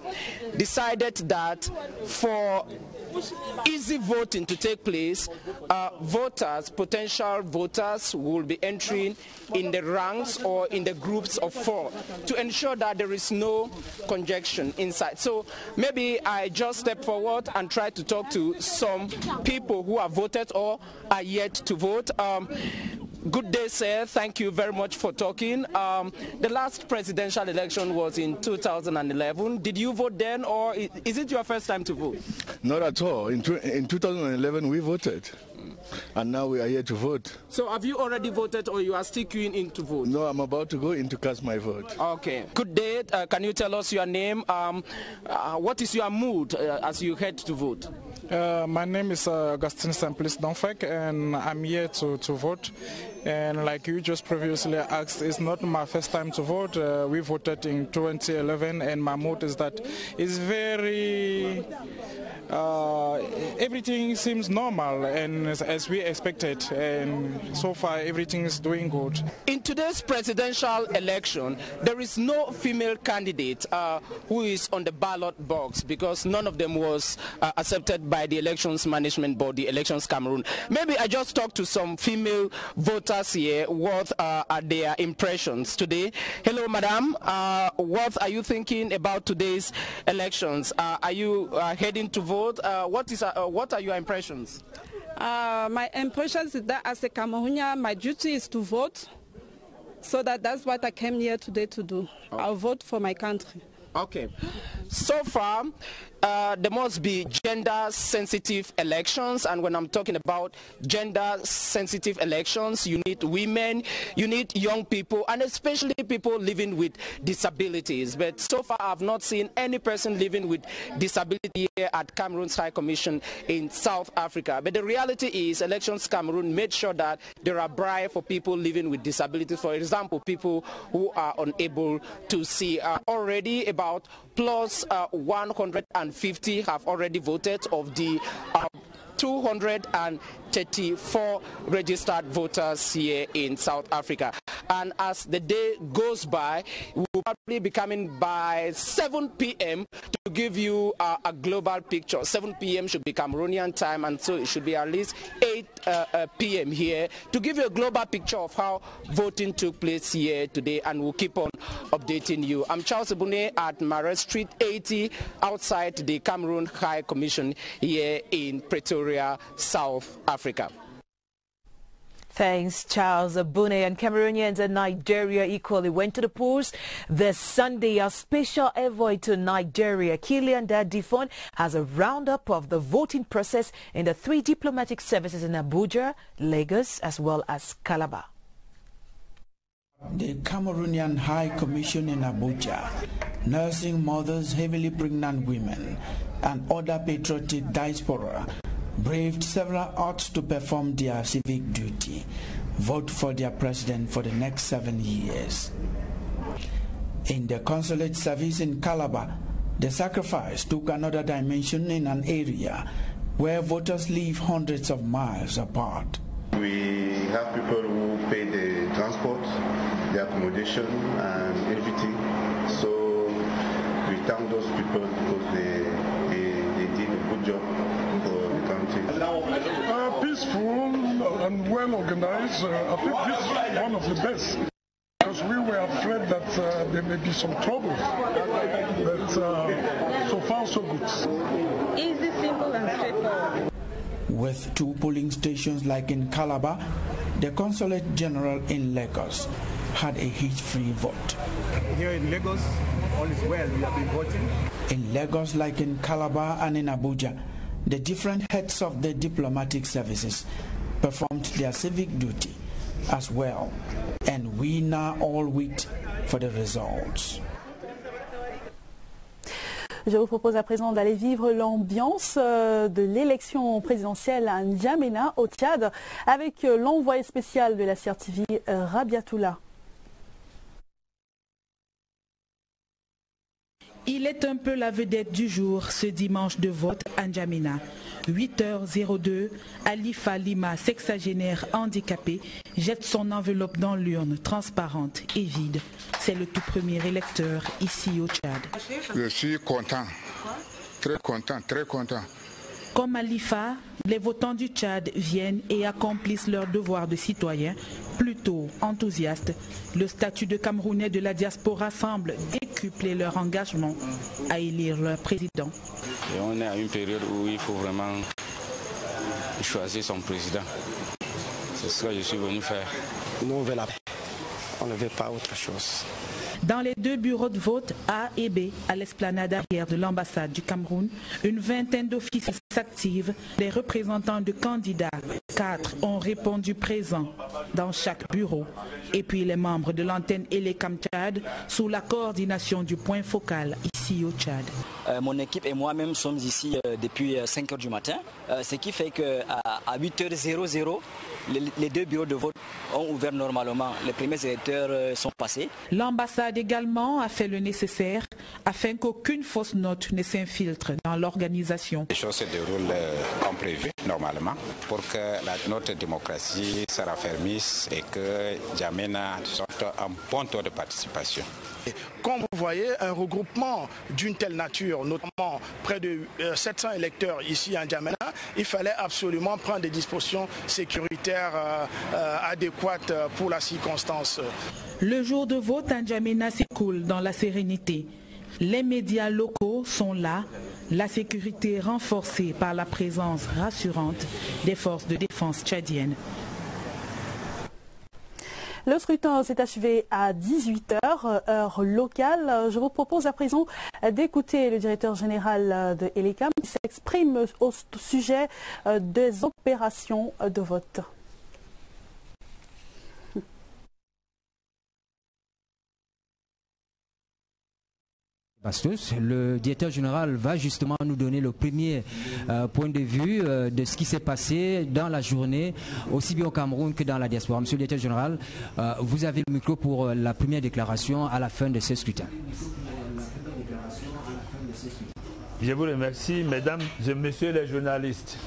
decided that for easy voting to take place, potential voters will be entering in the ranks or in the groups of 4 to ensure that there is no congestion inside. So maybe I just step forward and try to talk to some people who have voted or are yet to vote. Good day, sir. Thank you very much for talking. The last presidential election was in 2011. Did you vote then, or is it your first time to vote? Not at all. In 2011, we voted. And now we are here to vote. So have you already voted or you are still queuing in to vote? No, I'm about to go in to cast my vote. Okay. Good day. Can you tell us your name? What is your mood as you head to vote? My name is Augustin Simplice Donfek, and I'm here to vote. And like you just previously asked, it's not my first time to vote. We voted in 2011, and my mood is that it's very... everything seems normal and as we expected, and so far everything is doing good. In today's presidential election, there is no female candidate who is on the ballot box because none of them was accepted by the Elections Management Board, the Elections Cameroon. Maybe I just talked to some female voters here. What are their impressions today? Hello, madam. What are you thinking about today's elections? Are you heading to vote? What are your impressions? My impressions is that as a Cameroonian, my duty is to vote. So that's what I came here today to do. I'll vote for my country. Okay. So far, there must be gender-sensitive elections, and when I'm talking about gender-sensitive elections, you need women, you need young people, and especially people living with disabilities. But so far, I've not seen any person living with disability here at Cameroon's High Commission in South Africa. But the reality is, Elections Cameroon made sure that there are bribes for people living with disabilities. For example, people who are unable to see. Already about plus 150 have already voted of the 234 registered voters here in South Africa. And as the day goes by, we'll probably be coming by 7 p.m. to give you a global picture. 7 p.m. should be Cameroonian time, and so it should be at least 8 p.m. here to give you a global picture of how voting took place here today, and we'll keep on updating you. I'm Charles Ebune at Marais Street 80 outside the Cameroon High Commission here in Pretoria, South Africa. Thanks, Charles Ebune. And Cameroonians and Nigeria equally went to the polls this Sunday. Our special envoy to Nigeria, Kilian Dadifon, has a roundup of the voting process in the 3 diplomatic services in Abuja, Lagos, as well as Calabar. The Cameroonian High Commission in Abuja, nursing mothers, heavily pregnant women, and other patriotic diaspora braved several odds to perform their civic duty, vote for their president for the next 7 years. In the consulate service in Calabar, the sacrifice took another dimension in an area where voters live hundreds of miles apart. We have people who pay the transport, the accommodation and everything. So we thank those people because they did a good job for the country. Peaceful and well organized. I think this is one of the best. Because we were afraid that there may be some trouble. But so far so good. Easy, simple and straightforward. With 2 polling stations like in Calabar, the Consulate General in Lagos had a hitch-free vote. Here in Lagos, all is well, we have been voting. In Lagos, like in Calabar and in Abuja, the different heads of the diplomatic services performed their civic duty as well, and we now all wait for the results. Je vous propose à présent d'aller vivre l'ambiance de l'élection présidentielle à N'Djamena, au Tchad, avec l'envoyé spécial de la CRTV, Rabiatoula. Il est un peu la vedette du jour ce dimanche de vote à N'Djamena. 8h02, Alifa Lima, sexagénaire handicapé, jette son enveloppe dans l'urne transparente et vide. C'est le tout premier électeur ici au Tchad. Je suis content, très content, très content. Comme Alifa, les votants du Tchad viennent et accomplissent leur devoir de citoyen, plutôt enthousiastes. Le statut de Camerounais de la diaspora semble décupler leur engagement à élire leur président. Et on est à une période où il faut vraiment choisir son président. C'est ce que je suis venu faire. Nous, on veut la paix. On ne veut pas autre chose. Dans les 2 bureaux de vote A et B, à l'esplanade arrière de l'ambassade du Cameroun, une vingtaine d'officiers s'activent. Les représentants de candidats, 4 ont répondu présents dans chaque bureau. Et puis les membres de l'antenne Elecam Tchad sous la coordination du point focal ici au Tchad. Mon équipe et moi-même sommes ici depuis 5 h du matin, ce qui fait qu'à 8h00, les 2 bureaux de vote ont ouvert normalement. Les premiers électeurs sont passés. L'ambassade également a fait le nécessaire afin qu'aucune fausse note ne s'infiltre dans l'organisation. Les choses se déroulent comme prévu normalement pour que notre démocratie se raffermisse et que N'Djamena sorte un bon taux de participation. Quand vous voyez un regroupement d'une telle nature, notamment près de 700 électeurs ici à N'Djamena, il fallait absolument prendre des dispositions sécuritaires adéquates pour la circonstance. Le jour de vote à N'Djamena s'écoule dans la sérénité. Les médias locaux sont là, la sécurité renforcée par la présence rassurante des forces de défense tchadiennes. Le scrutin s'est achevé à 18h, heure locale. Je vous propose à présent d'écouter le directeur général de ELECAM qui s'exprime au sujet des opérations de vote. Bastos. Le directeur général va justement nous donner le premier point de vue de ce qui s'est passé dans la journée, aussi bien au Cameroun que dans la diaspora. Monsieur le directeur général, vous avez le micro pour la première déclaration à la fin de ce scrutin. Je vous remercie, mesdames et messieurs les journalistes.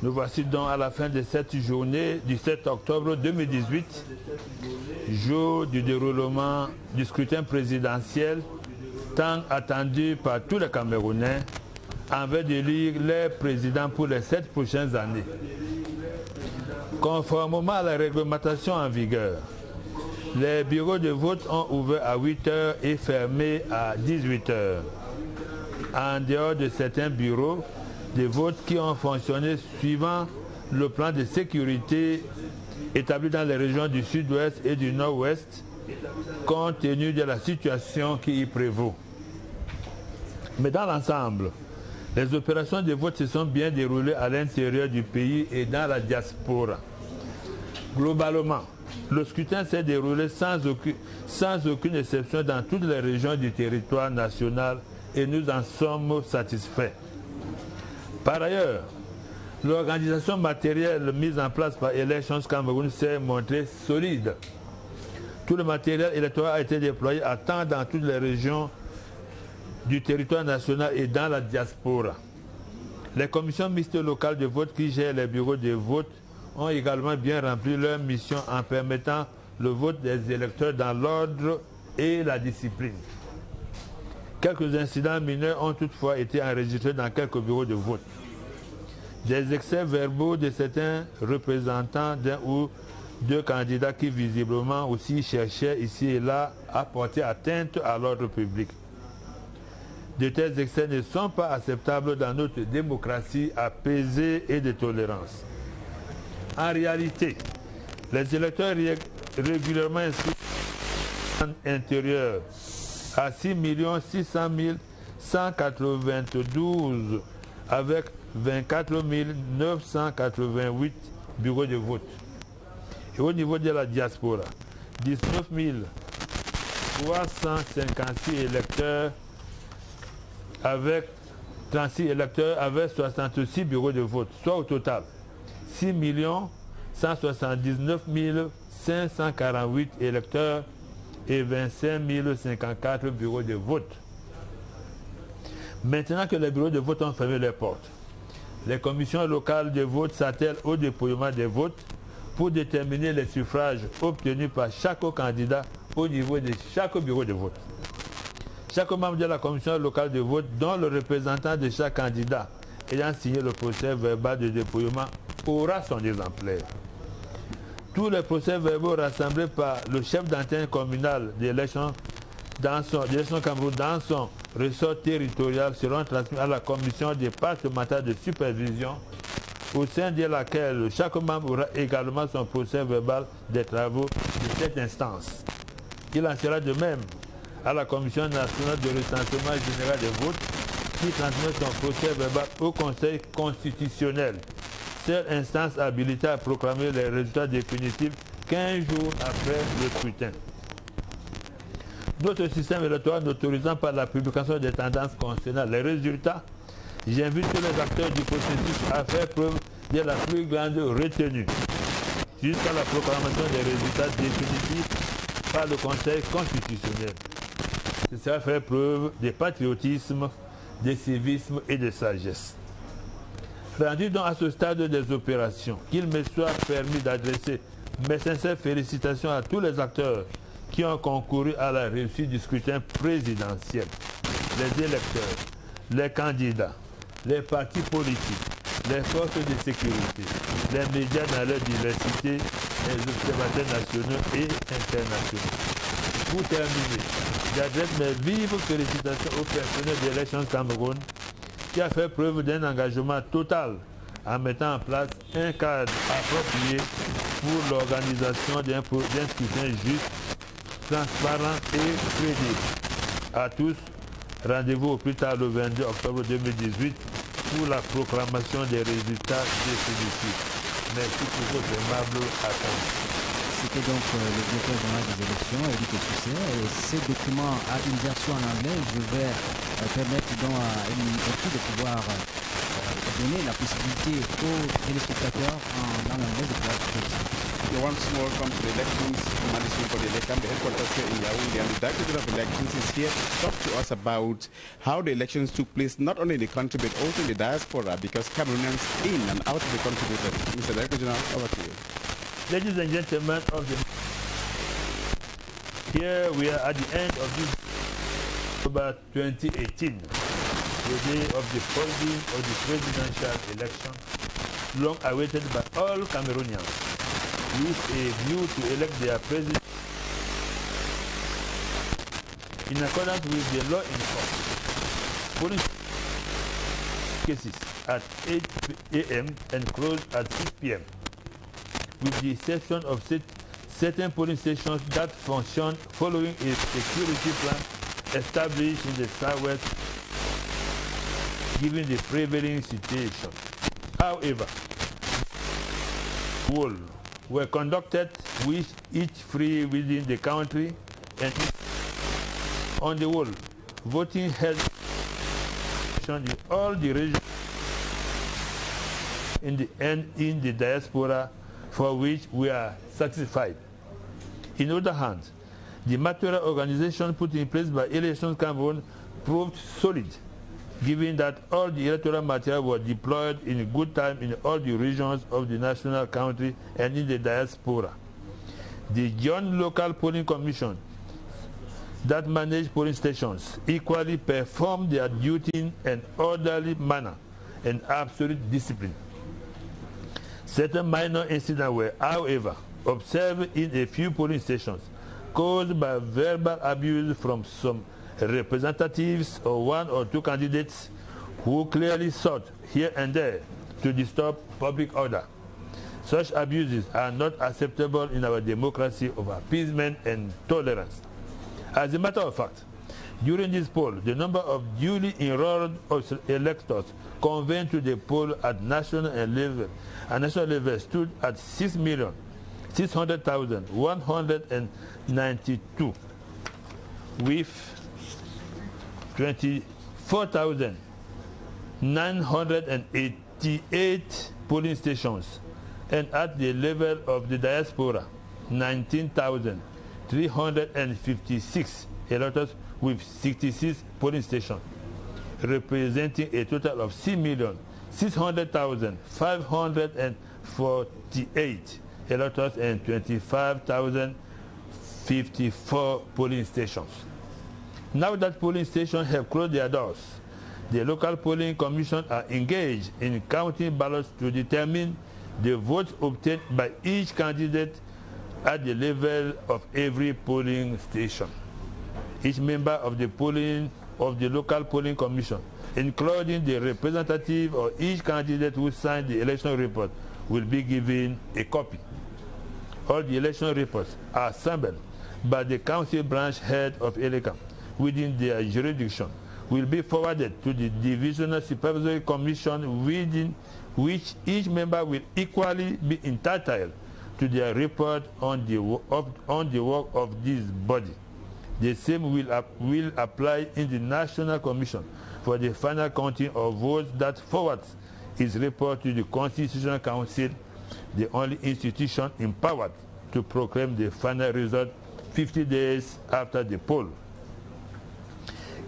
Nous voici donc à la fin de cette journée du 7 octobre 2018, jour du déroulement du scrutin présidentiel tant attendu par tous les Camerounais en vue d'élire les présidents pour les 7 prochaines années. Conformément à la réglementation en vigueur, les bureaux de vote ont ouvert à 8h et fermé à 18h. En dehors de certains bureaux de vote qui ont fonctionné suivant le plan de sécurité établi dans les régions du sud-ouest et du nord-ouest, compte tenu de la situation qui y prévaut. Mais dans l'ensemble, les opérations de vote se sont bien déroulées à l'intérieur du pays et dans la diaspora. Globalement, le scrutin s'est déroulé sans aucune exception dans toutes les régions du territoire national et nous en sommes satisfaits. Par ailleurs, l'organisation matérielle mise en place par Elections Cameroun s'est montrée solide. Tout le matériel électoral a été déployé à temps dans toutes les régions du territoire national et dans la diaspora. Les commissions mixtes locales de vote qui gèrent les bureaux de vote ont également bien rempli leur mission en permettant le vote des électeurs dans l'ordre et la discipline. Quelques incidents mineurs ont toutefois été enregistrés dans quelques bureaux de vote. Des excès verbaux de certains représentants d'un ou deux candidats qui visiblement aussi cherchaient ici et là à porter atteinte à l'ordre public. De tels excès ne sont pas acceptables dans notre démocratie apaisée et de tolérance. En réalité, les électeurs régulièrement inscrits intérieur à 6 600 192 avec 24 988 bureaux de vote. Et au niveau de la diaspora, 19 356 électeurs avec 36 électeurs avec 66 bureaux de vote, soit au total 6 179 548 électeurs et 25 054 bureaux de vote. Maintenant que les bureaux de vote ont fermé leurs portes, les commissions locales de vote s'attellent au dépouillement des votes pour déterminer les suffrages obtenus par chaque candidat au niveau de chaque bureau de vote. Chaque membre de la commission locale de vote, dont le représentant de chaque candidat ayant signé le procès verbal de dépouillement, aura son exemplaire. Tous les procès verbaux rassemblés par le chef d'antenne communal d'élection Cameroun dans son ressort territorial seront transmis à la commission départementale de supervision, au sein de laquelle chaque membre aura également son procès verbal des travaux de cette instance. Il en sera de même à la commission nationale de recensement général des votes, qui transmet son procès verbal au Conseil constitutionnel, seule instance habilitée à proclamer les résultats définitifs 15 jours après le scrutin. Notre système électoral n'autorisant pas la publication des tendances concernant les résultats, j'invite tous les acteurs du processus à faire preuve de la plus grande retenue jusqu'à la proclamation des résultats définitifs par le Conseil constitutionnel. C'est ça, faire preuve de patriotisme, de civisme et de sagesse. Rendu donc à ce stade des opérations, qu'il me soit permis d'adresser mes sincères félicitations à tous les acteurs qui ont concouru à la réussite du scrutin présidentiel. Les électeurs, les candidats, les partis politiques, les forces de sécurité, les médias dans leur diversité, les observateurs nationaux et internationaux. Pour terminer, j'adresse mes vives félicitations au personnel d'Elections Cameroun qui a fait preuve d'un engagement total en mettant en place un cadre approprié pour l'organisation d'un scrutin juste, transparent et crédible. À tous, rendez-vous au plus tard le 22 octobre 2018 pour la proclamation des résultats définitifs. Merci pour votre aimable attention. C'était donc le directeur général des élections, Eric Toussaint. Et ce document a une version en anglais. Je vais permettre donc à une équipe de pouvoir donner la possibilité aux téléspectateurs en anglais de pouvoir écouter. Once more, welcome to the elections management for the election. The headquarters here in Yaoundé, and the director of elections is here to talk to us about how the elections took place, not only in the country but also in the diaspora, because Cameroonians in and out of the country voted. Mr. Director General, over to you. Ladies and gentlemen of the here we are at the end of this October 2018, the day of the holding of the presidential election, long awaited by all Cameroonians, with a view to elect their president in accordance with the law in force. Polling cases at 8 a.m. and closed at 6 p.m. with the exception of certain polling stations that function following a security plan established in the southwest, given the prevailing situation. However, were conducted with each free within the country and on the whole, voting held in all the regions in the diaspora, for which we are satisfied. In other hand, the material organization put in place by Elections Cameroon proved solid, given that all the electoral material was deployed in good time in all the regions of the national country and in the diaspora. The Joint Local Polling Commission that manage polling stations equally performed their duty in an orderly manner and absolute discipline. Certain minor incidents were, however, observed in a few polling stations, caused by verbal abuse from some representatives or one or two candidates who clearly sought here and there to disturb public order. Such abuses are not acceptable in our democracy of appeasement and tolerance. As a matter of fact, during this poll, the number of duly enrolled electors convened to the poll at national level stood at 6,600,192, with 24,988 polling stations, and at the level of the diaspora, 19,356 electors with 66 polling stations, representing a total of 6,600,548 electors and 25,054 polling stations. Now that polling stations have closed their doors, the local polling commission are engaged in counting ballots to determine the votes obtained by each candidate at the level of every polling station. Each member of the local polling commission, including the representative of each candidate who signed the election report, will be given a copy. All the election reports are assembled by the council branch head of ELECAM within their jurisdiction, will be forwarded to the Divisional Supervisory Commission, within which each member will equally be entitled to their report on the work of this body. The same will apply in the National Commission for the final counting of votes that forwards its report to the Constitutional Council, the only institution empowered to proclaim the final result 50 days after the poll.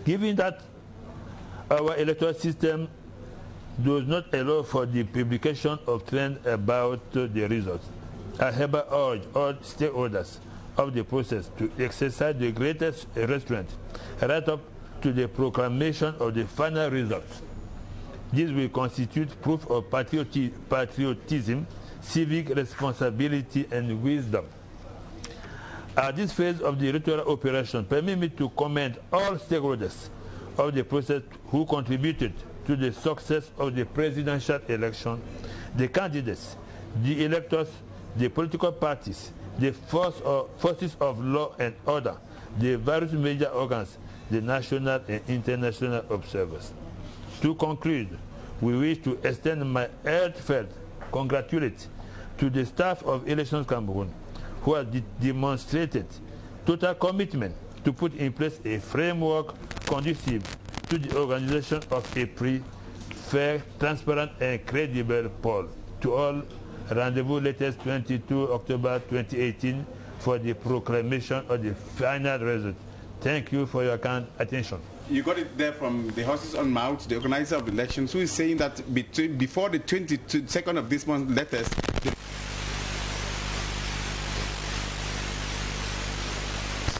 Given that our electoral system does not allow for the publication of trends about the results, I hereby urge all stakeholders of the process to exercise the greatest restraint right up to the proclamation of the final results. This will constitute proof of patriotism, civic responsibility, and wisdom. At this phase of the electoral operation, permit me to commend all stakeholders of the process who contributed to the success of the presidential election the candidates, the electors, the political parties, the forces of law and order, the various major organs, the national and international observers. To conclude, we wish to extend my heartfelt congratulations to the staff of Elections Cameroon, who have demonstrated total commitment to put in place a framework conducive to the organization of a free, fair, transparent and credible poll. To all, rendezvous latest 22 October 2018 for the proclamation of the final result. Thank you for your kind attention. You got it there from the horses on mouth, the organizer of the elections, who is saying that before the 22nd of this month latest,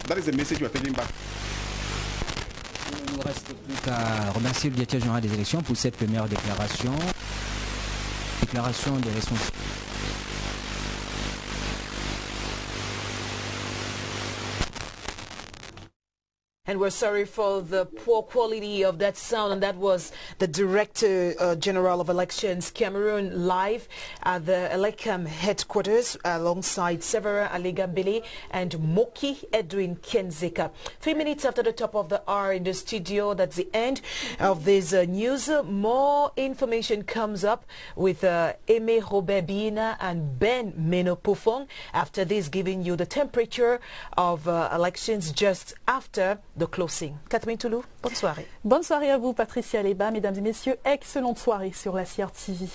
that is the message we are taking back. Il ne reste plus qu'à remercier le directeur général des élections pour cette première déclaration. Déclaration des responsables. And we're sorry for the poor quality of that sound, and that was the Director General of Elections Cameroon live at the Elecam headquarters alongside Severa Aligambele and Moki Edwin Kenzeka. 3 minutes after the top of the hour in the studio, that's the end of this news. More information comes up with Aimé Robert Bina and Ben Menopofong. After this, giving you the temperature of elections just after the closing. Catherine Toulou, bonne soirée. Bonne soirée à vous, Patricia Leba. Mesdames et messieurs, excellente soirée sur la CRTV.